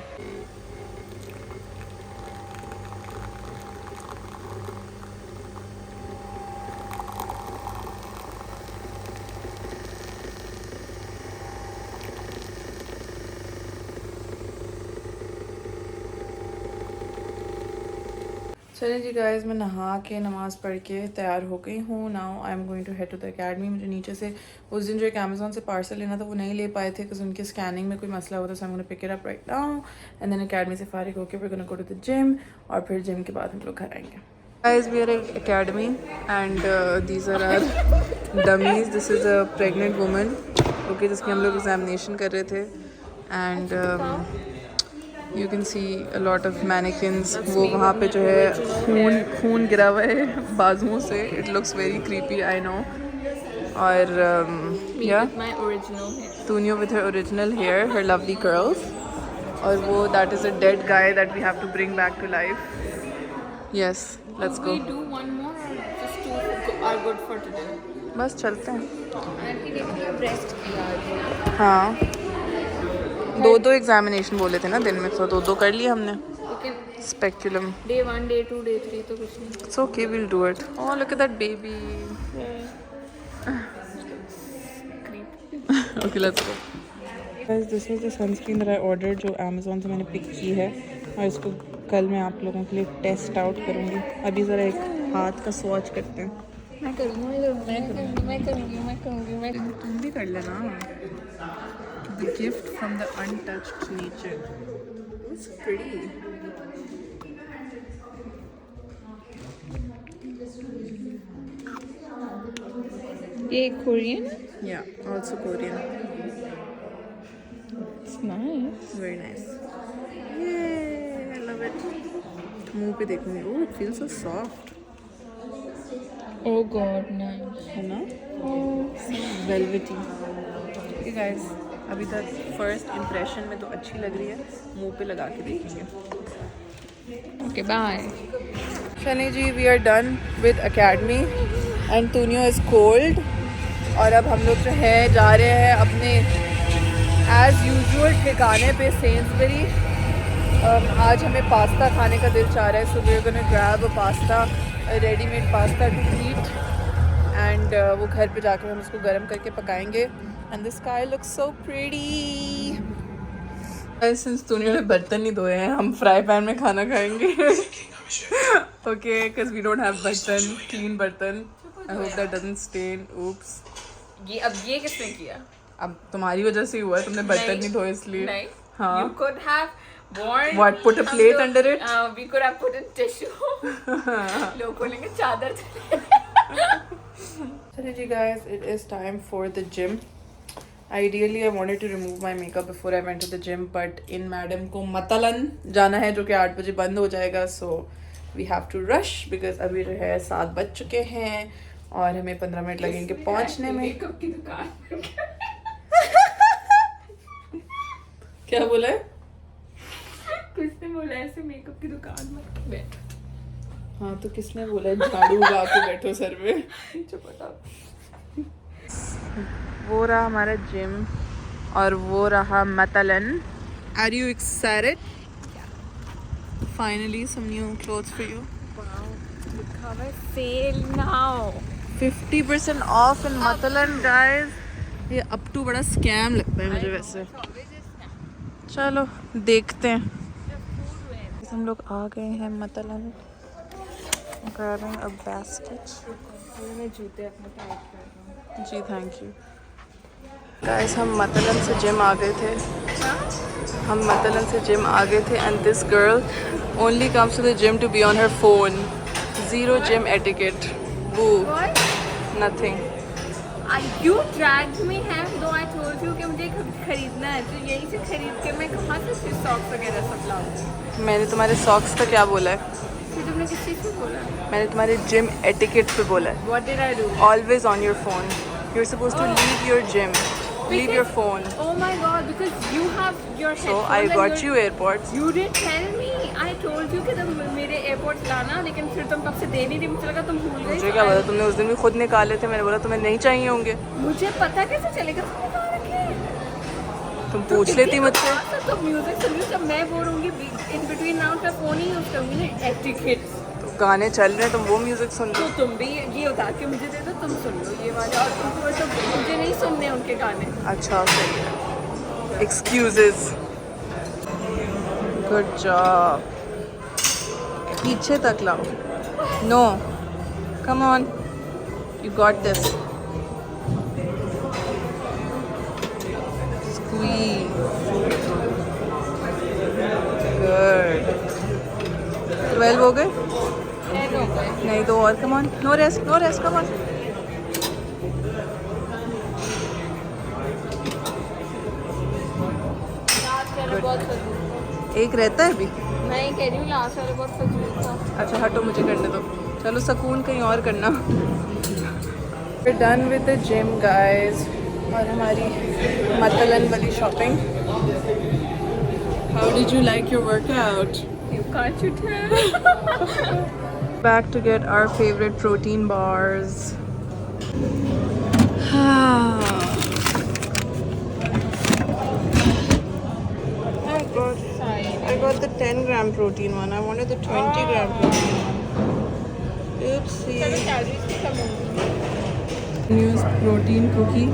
चलिए जी गाइस मैं नहा के नमाज़ पढ़ के तैयार हो गई हूँ now I am going to head to the academy मुझे नीचे से उस दिन जो एक अमेज़ॉन से पार्सल लेना था वो नहीं ले पाए थे बिकॉज़ उनके स्कैनिंग में कोई मसला हुआ था so I am gonna pick it up right now and then academy से फारिग होकर we gonna go to the gym और फिर जिम के बाद हम लोग घर आएंगे guys we are at academy and these are our dummies this is a pregnant woman okay जिसकी हम लोग एग्जामिनेशन कर रहे थे and you can see a lot of mannequins वो वहाँ पे जो है खून गिरा हुआ है बाजुओं से it looks very creepy I know और या Tuniyo with her original hair her lovely curls और वो that is a dead guy that we have to bring back to life yes let's go बस चलते हैं हाँ 2 एग्जामिनेशन बोले थे ना दिन में तो 2 कर लिए हमने स्पेक्युलम Day 1, Day 2, Day 3 तो कुछ नहीं it's okay we will do it oh look at that baby okay let's go guys this is the sunscreen that I ordered जो अमेज़न से मैंने पिक की है और इसको कल मैं आप लोगों के लिए टेस्ट आउट करूँगी अभी ज़रा एक हाथ का स्वॉच करते हैं मैं करूँगी तुम भी कर लेना The gift from the untouched nature. It's pretty. ये Korean Yeah, also Korean. It's nice. Very nice. Yay! I love it. मुंह पे देखूंगी. Oh, it feels so soft. Oh God, nice. है ना? Oh. Velvety. Okay guys. अभी तक first impression में तो अच्छी लग रही है मुंह पे लगा के देखेंगे Okay, bye. Shani ji, we are done with academy and Tunio is cold और अब हम लोग जो है जा रहे हैं अपने एज़ यूजुअल ठिकाने पे सेंसबरी। आज हमें पास्ता खाने का दिल चाह रहा है, so we are gonna grab a pasta, readymade pasta to eat and वो घर पे जाकर हम उसको गर्म करके पकाएंगे। And the sky looks so pretty. Since तूने बर्तन नहीं धोए हैं, हम फ्राई पैन में खाना खाएंगे। Okay, because we don't have बर्तन, क्लीन बर्तन। I hope that doesn't stain. oops। ये किसने किया? अब तुम्हारी वजह से हुआ है, तुमने बर्तन नहीं धोए इसलिए। नहीं, हाँ। you could have worn What, put a plate under it? We could have put a tissue। लोग बोलेंगे चादर चलिए जी guys, it is time for the gym. Ideally I wanted to remove my makeup before I went to the gym, but in madam को मतलन जाना है जो कि 8 बजे बंद हो जाएगा, so we have to rush because अभी जो है 7 बज चुके हैं और हमें 15 मिनट लगेंगे पहुंचने में। मेकअप की दुकान क्या बोला है? किसने बोला ऐसे मेकअप की दुकान में बैठ? हाँ तो किसने बोला है झाड़ू लगा के बैठो सर पे? वो रहा हमारा जिम और वो रहा Matalan. Are you excited? Finally some new clothes for you. Look how I fail now। 50% off in Matalan guys. ये अप टू बड़ा स्कैम लगता है मुझे वैसे। चलो देखते हैं। हम लोग आ गए हैं मतलन। grabbing a basket। मैं जूते अपने टाइट कर रहा हूँ। जी थैंक यू गाइस। हम मतलन से जिम आ गए थे। हम मतलन से जिम आ गए थे and this girl only comes to the gym to be on her phone. Zero gym etiquette. वो नथिंग। You dragged me है, though I told you कि मुझे खरीदना है, तो यहीं से खरीद के मैं कहाँ से फिर सॉक्स वगैरह सब लाऊँ? मैंने तुम्हारे सॉक्स का क्या बोला है? फिर तुमने किस चीज़ पे बोला? मैंने तुम्हारे जिम एटिकेट पे बोला है। What did I do? Always on your phone. You're supposed to leave your gym. Leave your phone. Oh my God! Because you have your So headphones I and got your- you AirPods. You didn't tell me. I told you कि तुम मेरे airports लाना, लेकिन फिर तुम तब से दे नहीं थी। मुझे लगा तुम भूल गई। मुझे क्या पता, तुमने उस दिन भी खुद निकाले थे। मैंने बोला तुम्हें नहीं चाहिए होंगे। मुझे पता कैसे चलेगा तुमने कहाँ रखे? तुम पूछ लेती मुझसे। तो म्यूजिक सुन रही हूँ, जब मैं बोल रहूँगी इन बिटवीन नाउ मैं फोन ही यूज करूँगी ना। एटिकेट। तो गाने चल रहे हैं, तुम वो म्यूजिक सुन लो। तो तुम भी ये उतार के मुझे दे दो, तुम सुन लो ये वाले, और तुमको तो मुझे नहीं सुनने उनके गाने। अच्छा सही है। एक्सक्यूजेस। Good job. पीछे तक लाओ। No come on, you got this. Squeeze. Good. 12 हो गए? नहीं तो और। Come on, no rest, no rest, come on. एक रहता है अभी। मैं कह रही हूँ लास्ट वाले बहुत फजूल था। अच्छा हटो, मुझे करने दो। चलो सुकून कहीं और करना। We're done with the gym guys और हमारी मतलन वाली shopping. How did you like your workout? You can't you tell? Back to get our favorite protein bars. I got the 10-gram protein one. I wanted the 20-gram protein. Oopsie. Use protein cookie.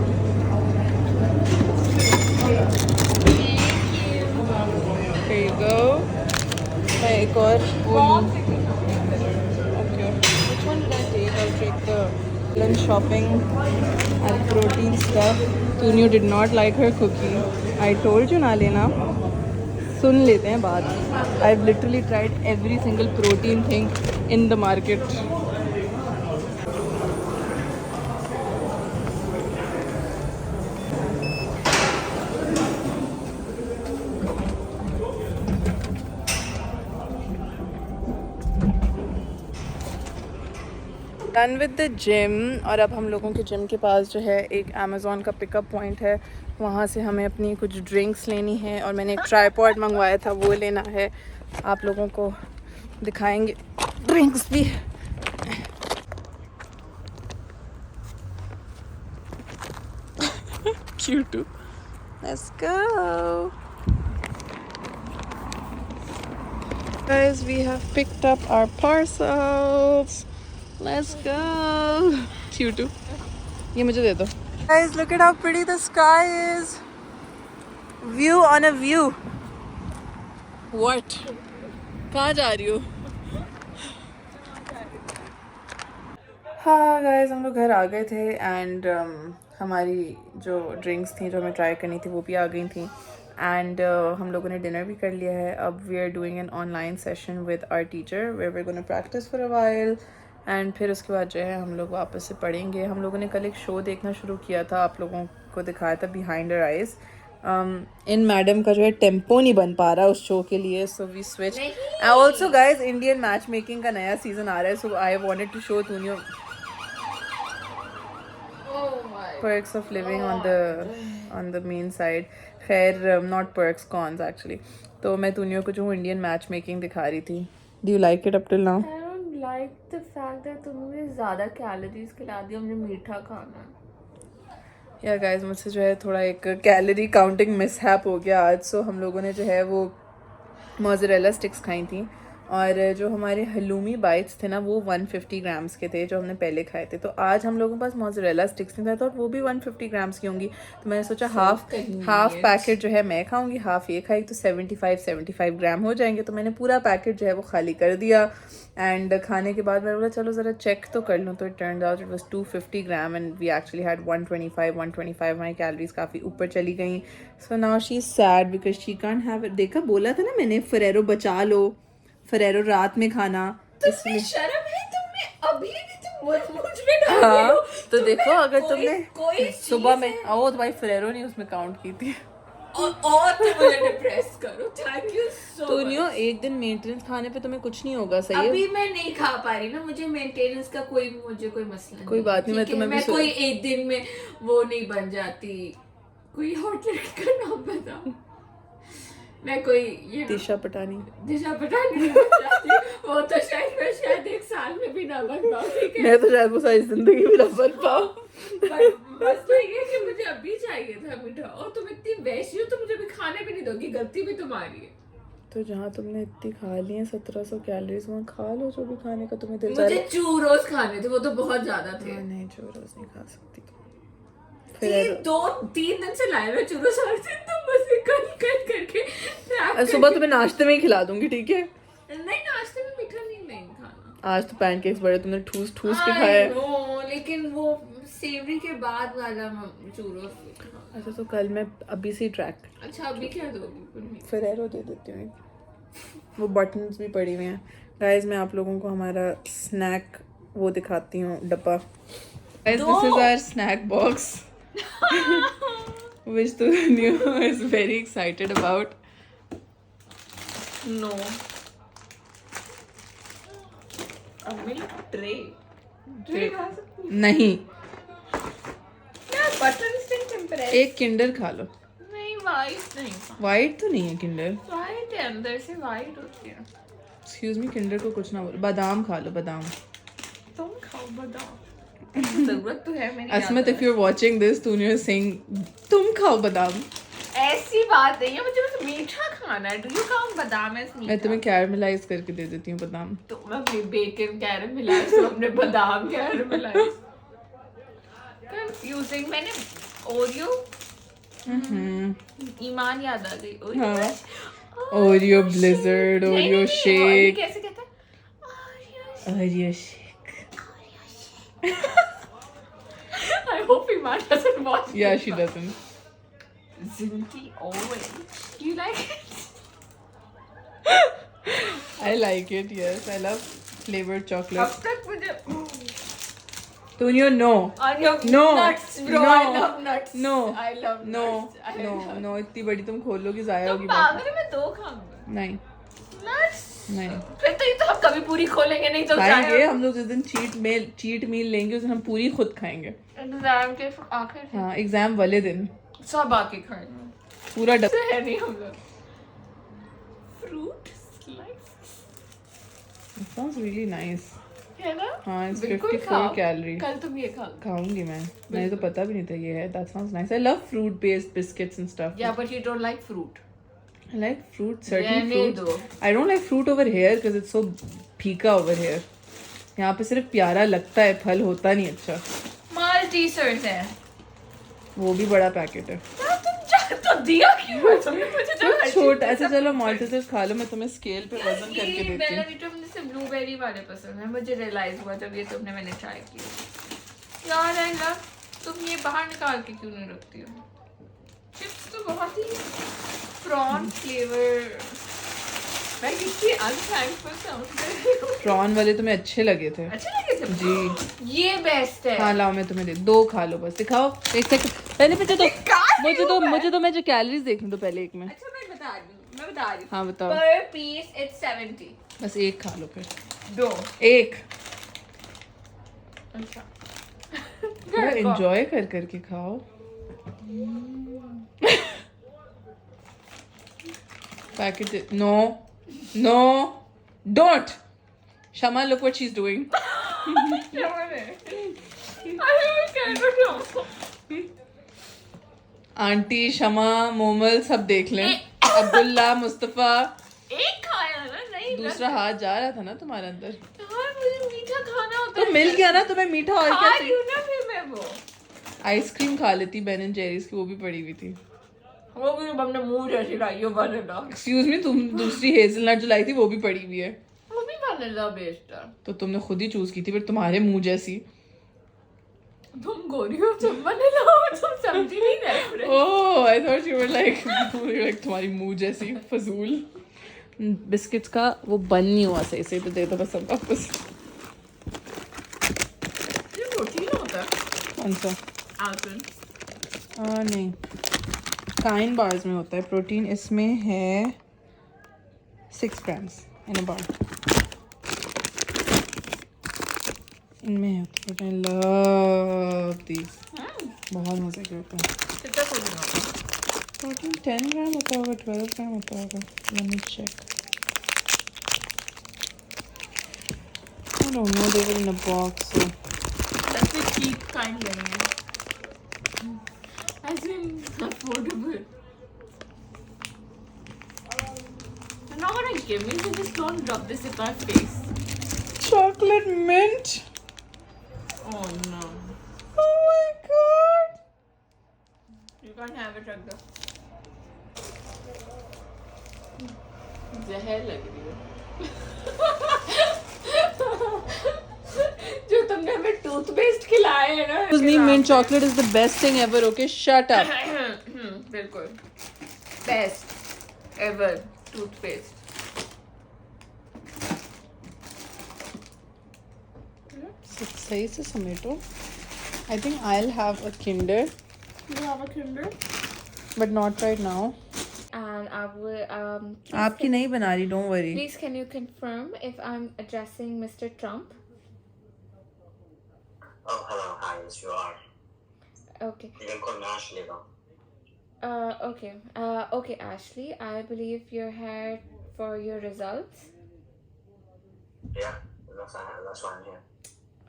Here you go. मैं एक और okay. Which one did I take? I'll take the lunch shopping and protein stuff. Tunio did not like her cookie. I told you ना लेना. सुन लेते हैं बात। I've literally tried every single protein thing in the market. Done with the gym और अब हम लोगों के जिम के पास जो है एक अमेज़ॉन का पिकअप पॉइंट है। वहाँ से हमें अपनी कुछ ड्रिंक्स लेनी है और मैंने एक ट्राईपॉड मंगवाया था, वो लेना है। आप लोगों को दिखाएंगे ड्रिंक्स भी। You too. Let's go. Guys, we have picked up our parcels. Let's go. You too. ये मुझे दे दो. Guys, look at how pretty the sky is. View on a view. What? कहाँ जा रही हो? हाँ गाइस, हम लोग घर आ गए थे एंड हमारी जो ड्रिंक्स थी जो हमें ट्राई करनी थी वो भी आ गई थी एंड हम लोगों ने डिनर भी कर लिया है. अब we are doing an online session with our teacher where we are gonna practise for a while and फिर उसके बाद जो है हम लोग वापस से पढ़ेंगे. हम लोगों ने कल एक शो देखना शुरू किया था, आप लोगों को दिखाया था बिहाइंड आवर आइज़. इन मैडम का जो है टेम्पो नहीं बन पा रहा उस शो के लिए, so we switch. Also guys Indian matchmaking का नया सीजन आ रहा है, so I wanted to show Tuniyo perks of living on the main side. खैर not perks, cons actually. तो मैं तूनियो को जो इंडियन मैच मेकिंग दिखा रही थी. Do you like it up till now? I don't like the fact that तुमने ज़्यादा कैलोरीज खिला दिया, मुझे मीठा खाना है. या गाइस मुझसे जो है थोड़ा एक कैलोरी काउंटिंग मिसहैप हो गया आज. सो हम लोगों ने जो है वो मोज़रेला स्टिक्स खाई थी और जो हमारे हलूमी बाइट्स थे ना वो 150 ग्राम्स के थे जो हमने पहले खाए थे. तो आज हम लोगों के पास मोज़रेला स्टिक्स नहीं था तो वो भी 150 ग्राम्स की होंगी. तो मैंने सोचा हाफ पैकेट जो है मैं खाऊंगी, हाफ ये खाई, तो 75 ग्राम हो जाएंगे. तो मैंने पूरा पैकेट जो है वो खाली कर दिया एंड खाने के बाद मैंने बोला चलो ज़रा चेक तो कर लूँ. तो it turned out it was 250 gram and we actually had 125. हमारी कैलोरीज काफ़ी ऊपर चली गई. So now she is sad because she can't have it. देखा, बोला था ना मैंने, फेरेरो बचा लो, फेरेरो रात में खाना. इसलिए शर्म है तुम्हें, अभी भी तुम मुझ में डाल रही हाँ हो. तो देखो अगर तुमने कोई सुबह में तो भाई फेरेरो नहीं उसमें काउंट की थी. और तुम मुझे डिप्रेस करो. थैंक यू सो तो मच. न्यू एक दिन मेंटेनेंस खाने पे तुम्हें कुछ नहीं होगा, सही है. अभी मैं नहीं खा पा रही ना, मुझे मेंटेनेंस का कोई मसला नहीं. कोई बात नहीं, मैं ठीक है? तुम्हें भी मैं कोई एक दिन में वो नहीं बन जाती. कोई हॉट लड़की का नाम बताओ. मैं कोई ये दिशा पटानी नहीं बन जाती. वो तो शायद एक साल में भी ना बन पाऊँ. ठीक है, मैं तो शायद वो सारी जिंदगी में ना बन पाऊँ. बस ये है कि मुझे अभी चाहिए था मीठा, और तुम इतनी वैसी हो तो मुझे भी खाने भी नहीं दोगी. गलती भी तुम्हारी है. तो जहाँ तुमने इतनी खा ली है 1700 कैलोरीज, वहाँ खा लो जो भी खाने का तुम्हें दिल मुझे चूरोस खाने थे, वो तो बहुत ज्यादा थे. नहीं चूरोस नहीं खा सकती. 3 दिन से लाए हुए चूरोस हर दिन तुम बस कल करके. सुबह तुम्हें नाश्ते में ही खिला दूंगी, ठीक है. नहीं, नाश्ते में मीठा नहीं खाना. आज तो पैनकेक्स बड़े तुमने ठूस के खाए. लेकिन वो सेवरी के बाद वाला चूरोस. अच्छा तो कल मैं अभी से ट्रैक. अच्छा अभी क्या दोगी? फेरेरो दे देती हूँ. वो बटन्स भी पड़ी हुए हैं. गाइस मैं आप लोगों को हमारा स्नैक वो दिखाती हूँ डब्बा. Guys this is our snack box which Tuniyo is very excited about. No. A milk tray. नहीं, बटन स्टिक इम्प्रेस. एक किंडर खा लो. नहीं, वाइट नहीं. वाइट तो नहीं है किंडर. वाइट है, अंदर से वाइट होती है. एक्सक्यूज मी, किंडर को कुछ ना बोलो. बादाम खा लो, बादाम. तुम खाओ बादाम. जरूरत तो है मेरी. Asmat if you are watching this, Tuniyo is saying तुम खाओ बादाम. ऐसी बात नहीं है, मुझे बस मीठा खाना है. डू यू काउंट बादाम एज मीठा? मैं तुम्हें कैरमलाइज करके दे देती हूँ बादाम. तो मैं अपनी बेकन कैरमलाइज, तो अपने बादाम कैरमलाइज. कंफ्यूजिंग. मैंने ओरियो. ईमान याद आ गई. हाँ. Oreo blizzard, Oreo shake. कैसे कहते हैं? Oreo shake. I hope Iman doesn't watch. Yeah, she doesn't. Zinti oil. Do you like it? I like it. Yes, I love flavored chocolate. अब तक मुझे. Tuniyo, no. On your No. nuts, bro. No. I love nuts. No. I love No. nuts. I No. love. No. इतनी बड़ी तुम खोलोगी जाया तो होगी बात. पागल है, मैं 2 खाऊंगा. नहीं. Nuts. नहीं. फिर तो ये तो हम कभी पूरी खोलेंगे नहीं तो खाएंगे हम लोग. जिस दिन चीट मील लेंगे उस दिन हम पूरी खुद खाएंगे. एग्जाम के आखिर से हाँ, एग्जाम वाले दिन सब आके खाएंगे. पूरा डब्बा. है नहीं हम लोग. Fruit slice. It sounds really nice. है ना? हाँ, it's बिल्कुल 54 खाओ। calorie. कल तुम ये खाओ। खाऊंगी मैं, मुझे तो पता भी नहीं था ये है. That sounds nice. I love fruit based biscuits and stuff. Yeah, but you don't like fruit. I like fruit, certain रहने fruits. दो। I don't like fruit over here because it's so फीका over here. यहाँ पे सिर्फ प्यारा लगता है, फल होता नहीं अच्छा. Maltesers है। वो भी बड़ा पैकेट है. यार तुम तो दिया क्यों है तुमने मुझे? तो हर छोटा चीज़ ऐसे चलो माल्टेजर्स खा लो, मैं तुम्हें स्केल पे वजन करके ये देती बेला हूँ. वीटा मुझे से ब्लूबेरी वाले पसंद है। मुझे रियलाइज हुआ जब ये तुमने मैंने ट्राई किया। यार आई लव, तुम ये बाहर निकाल के क्यों नहीं रखती हो? चिप्स तो बहुत ही प्रॉन फ्लेवर। मैं कितनी अनथैंकफुल साउंड कर रही हूँ। प्रॉन वाले तुम्हें अच्छे लगे थे. अच्छे लगे थे जी. ये बेस्ट है। हाँ लाओ, मैं तुम्हें दे. 2 खा लो बस. दिखाओ एक सेकंड. पहले मुझे तो मैं जो कैलोरीज देखने दो पहले एक में. अच्छा मैं बता रही हूँ। हाँ बताओ. पर पीस इट्स 70। बस एक खा लो फिर. 2। एक. अच्छा थोड़ा एंजॉय कर करके खाओ. Packet. No don't. Shama, look what she's doing. Aunty, Shama, Momal सब देख लें. अब्दुल्ला, मुस्तफा. एक खाया ना, नहीं दूसरा हाथ जा रहा था ना तुम्हारे अंदर. यार मुझे मीठा खाना होता तो मिल गया ना तुम्हें मीठा. और खा क्या रही हूँ ना फिर मैं वो आइसक्रीम खा लेती. बेन एंड जेरीज की वो भी पड़ी हुई थी. वो भी हमने मुंह जैसी लाई हो वनीला। एक्सक्यूज मी, तुम दूसरी हेजलनट जो लाई थी वो भी पड़ी हुई है. वो भी वनीला बेस्ड है। तो तुमने खुद ही चूज की थी, फिर तुम्हारे मुंह जैसी. तुम गोरी हो, तुम वनीला हो, तुम समझी नहीं reference. Oh I thought you were like तुम्हारी मुंह जैसी फजूल. बिस्किट्स का वो बन नहीं हुआ सही से, तो दे दो बस सब वापस. ये प्रोटीन होता है। कौन सा? आल्पिन। नहीं, काइन बार्स में होता है प्रोटीन. इसमें है 6 grams इन अ बार. इनमें है प्रोटीन. Love these. बहुत मजे के होते हैं. कितना प्रोटीन होता है? प्रोटीन 10 ग्राम होता होगा, 12 ग्राम होता होगा. Let me check. I don't know, they were in a box. So. That's the cheap kind लेंगे। As in affordable। You're not gonna give me, so just don't rub this in my face। Chocolate mint. Oh no। Oh my god. You can't have it like that। जहर लग रही है। जो तुमने हमें toothpaste खिलाए है ना। Excuse me, mint chocolate is the best thing ever. Okay, shut up. बिल्कुल बेस्ट एवर टूथपेस्ट। सही से समेटो. I think I'll have a Kinder, You have a Kinder? but not right now. And I will आपकी नहीं बना रही, don't worry. please can you confirm if I'm addressing Mr. Trump? Oh, hello, hi, yes, you are. Okay. You can call me Ashley, though. Okay. Okay, Ashley. I believe you're here for your results. Yeah, that's why I'm here.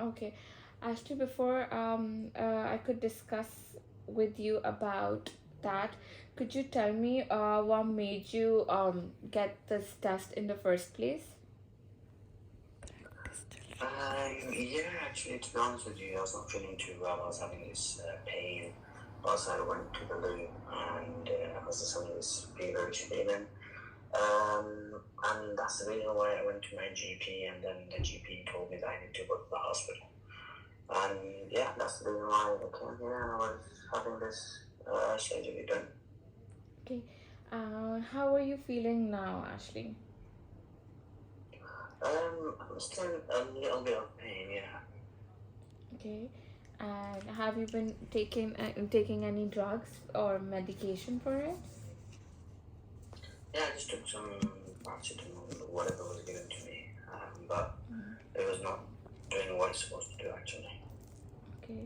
Okay. Ashley, before I could discuss with you about that, could you tell me what made you get this test in the first place? Yeah, actually, to be honest with you, I was not feeling too well. I was having this pain. Also, I went to the loo and I was just having this feverish feeling. And that's the reason why I went to my GP, and then the GP told me that I need to go to the hospital. And yeah, that's the reason why I came here and I was having this surgery done. Okay. How are you feeling now, Ashley? I'm still a little bit of pain, yeah. Okay. And have you been taking any drugs or medication for it? Yeah, I just took some paracetamol, whatever was given to me, but it was not doing what it's supposed to do, actually. Okay.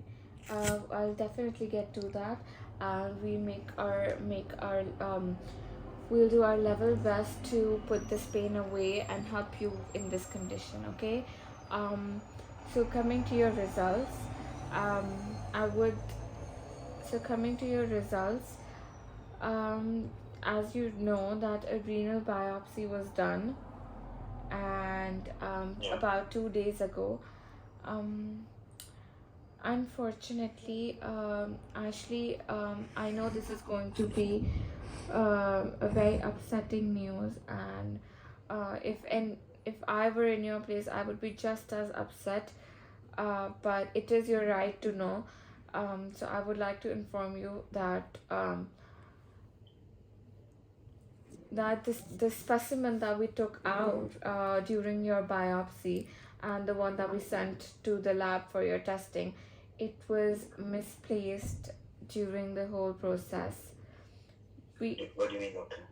I'll definitely get to that, and we'll do our level best to put this pain away and help you in this condition. Okay. Um, so coming to your results, um, I would so coming to your results, um, as you know that a renal biopsy was done, and Yeah. about 2 days ago. Um, Unfortunately, Ashley, I know this is going to be a very upsetting news, and if I were in your place, I would be just as upset. But it is your right to know. So I would like to inform you that this specimen that we took out during your biopsy and the one that we sent to the lab for your testing, it was misplaced during the whole process. What do you mean, doctor?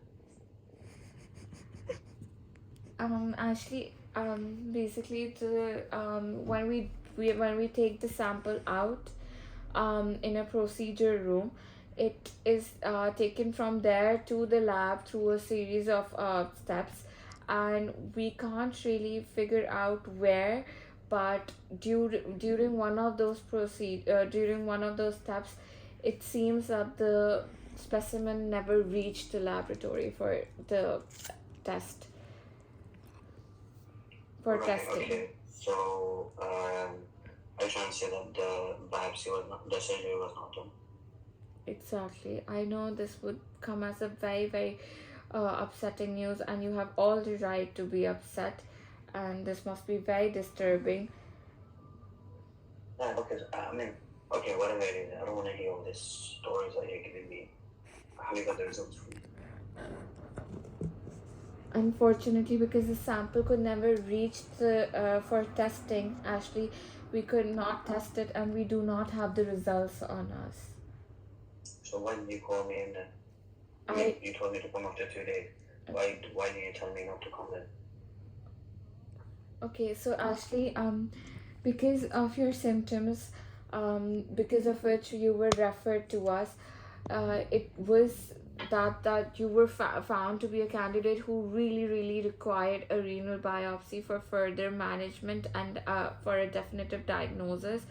Actually, basically the when we take the sample out in a procedure room, it is taken from there to the lab through a series of steps, and we can't really figure out where, but during one of those during one of those steps, it seems that the specimen never reached the laboratory for the test for Right, testing. okay. So, are you trying to say that the biopsy was not, the surgery was not done? Exactly. I know this would come as a very, very upsetting news, and you have all the right to be upset, and this must be very disturbing. Yeah, because, I mean, okay, whatever it is, I don't want to hear all these stories that you're giving me. Have you got the results for me? Unfortunately, because the sample could never reach the for testing, Ashley, we could not test it, and we do not have the results on us. So why did you call me in then? I mean, you told me to come after 2 days. Why did you tell me not to come then? Okay, so Ashley, because of your symptoms, because of which you were referred to us, it was that you were found to be a candidate who really required a renal biopsy for further management and for a definitive diagnosis,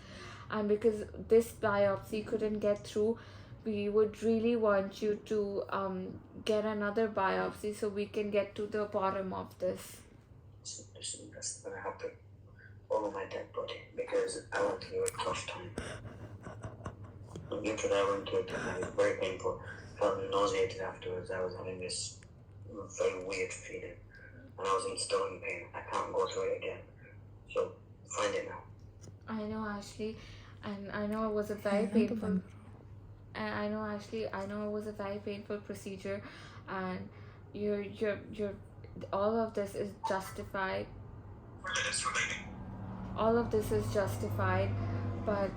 and because this biopsy couldn't get through, we would really want you to get another biopsy so we can get to the bottom of this. Listen, that's going to have to follow my dead body because I went through a tough time. Literally, I went through it and it was very painful. Felt nauseated afterwards. I was having this very weird feeling and I was in still in pain. I can't go through it again. So find it now. I know, Ashley, and I know it was a very painful. And I know, Ashley, I know it was a very painful procedure, and you're all of this is justified. All of this is justified, but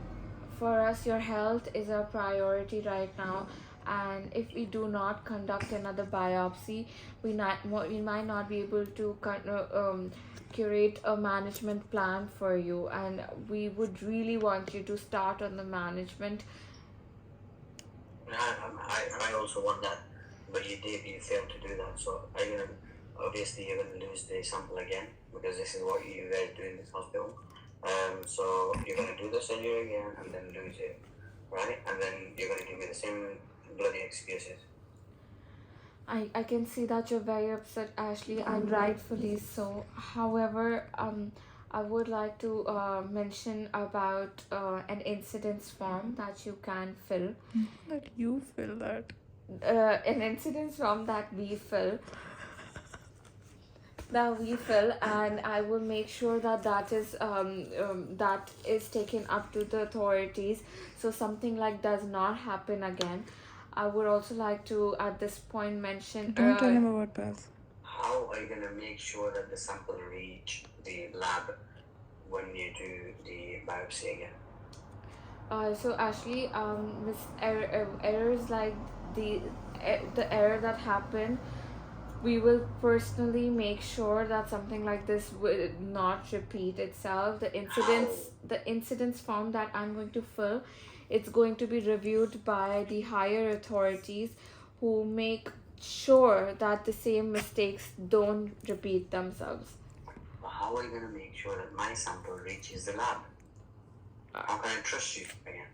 for us, your health is our priority right now. And if we do not conduct another biopsy, we might not be able to curate a management plan for you, and we would really want you to start on the management. I also want that, but you failed to do that. So obviously you're gonna lose the sample again because this is what you guys do in this hospital. So you're gonna do the surgery again and then lose it, right? And then you're gonna give me the same bloody excuses. I can see that you're very upset, Ashley, and rightfully so. However, I would like to mention about an incidence form that you can fill. That you fill that. An incidence form that we fill. And I will make sure that that is taken up to the authorities, so something like does not happen again. I would also like to at this point mention. Don't tell him about Paz. How are you gonna make sure that the sample reach the lab when you do the biopsy again? So Ashley, errors like the error that happened, we will personally make sure that something like this will not repeat itself. The incidents form that I'm going to fill, it's going to be reviewed by the higher authorities who make sure that the same mistakes don't repeat themselves. But how are you going to make sure that my sample reaches the lab? How can I trust you again?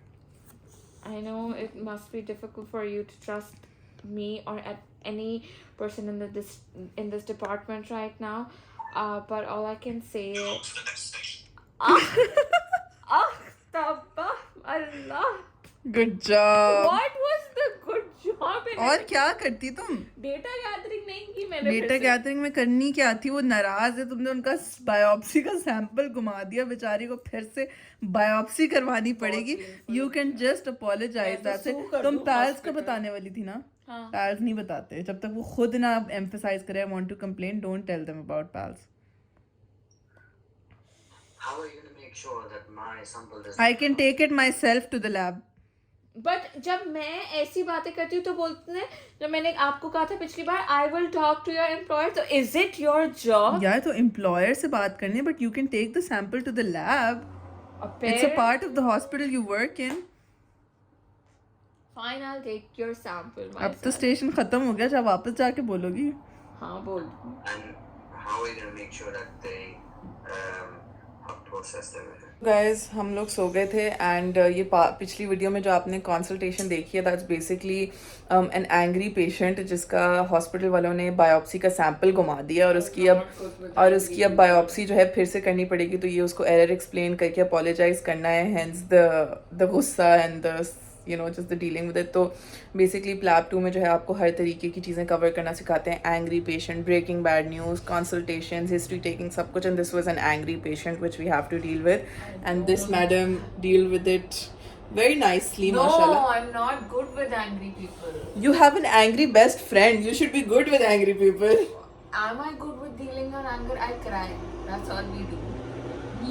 I know it must be difficult for you to trust me or at any person in this department right now. But all I can say Go is, to the next station. Tabah Allah. Good job. What was the good job in और it? क्या करती तुम? Data gathering नहीं की मैंने. Data gathering में करनी क्या थी? वो नाराज है, तुमने उनका बायोप्सी का सैंपल घुमा दिया, बेचारी को फिर से बायोप्सी करवानी पड़ेगी. You can just apologise that's it. तुम पैल्स को बताने वाली थी ना? हाँ. पैल्स नहीं बताते जब तक वो खुद ना एम्फसाइज करे I want to complain. Don't tell them about pals. How are you going to make sure that my sample doesn't? I can take it myself to the lab. But जब मैं ऐसी बातें करती हूँ तो बोलते हैं, जब मैंने आपको कहा था पिछली बार I will talk to your employer, तो इज इट योर जॉब? यार तो एम्प्लॉयर से बात करनी, but you can take the sample to the lab. It's a part of the hospital you work in. Fine, I will take your sample. अब तो station खत्म हो गया, जब वापस जाके बोलोगी. हाँ बोल. And how are you going to make sure that they have processed everything? Guys हम लोग सो गए थे एंड ये पिछली वीडियो में जो आपने कंसल्टेशन देखी है that's basically N angry patient जिसका हॉस्पिटल वालों ने बायोप्सी का सैंपल घुमा दिया और उसकी अब बायोप्सी जो है फिर से करनी पड़ेगी. तो ये उसको एरर एक्सप्लेन करके अपोलोजाइज करना है, हेंस द गुस्सा and the just the dealing with it. तो बेसिकली प्लैब 2 में जो है आपको हर तरीके की चीज़ें कवर करना सिखाते हैं. Angry patient, breaking bad news, consultation, history taking, सब कुछ. And this was an angry patient which we have to deal with and this madam deal with it very nicely. No, mashallah. I'm not good with angry people. You have an angry best friend. You should be good with angry people. Am I good with dealing on anger? I cry. That's all we do.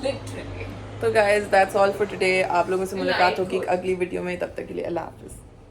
Literally. So guys, that's all for today. आप लोगों से मुलाकात होगी अगली video में. तब तक के लिए अल्लाह हाफिज़.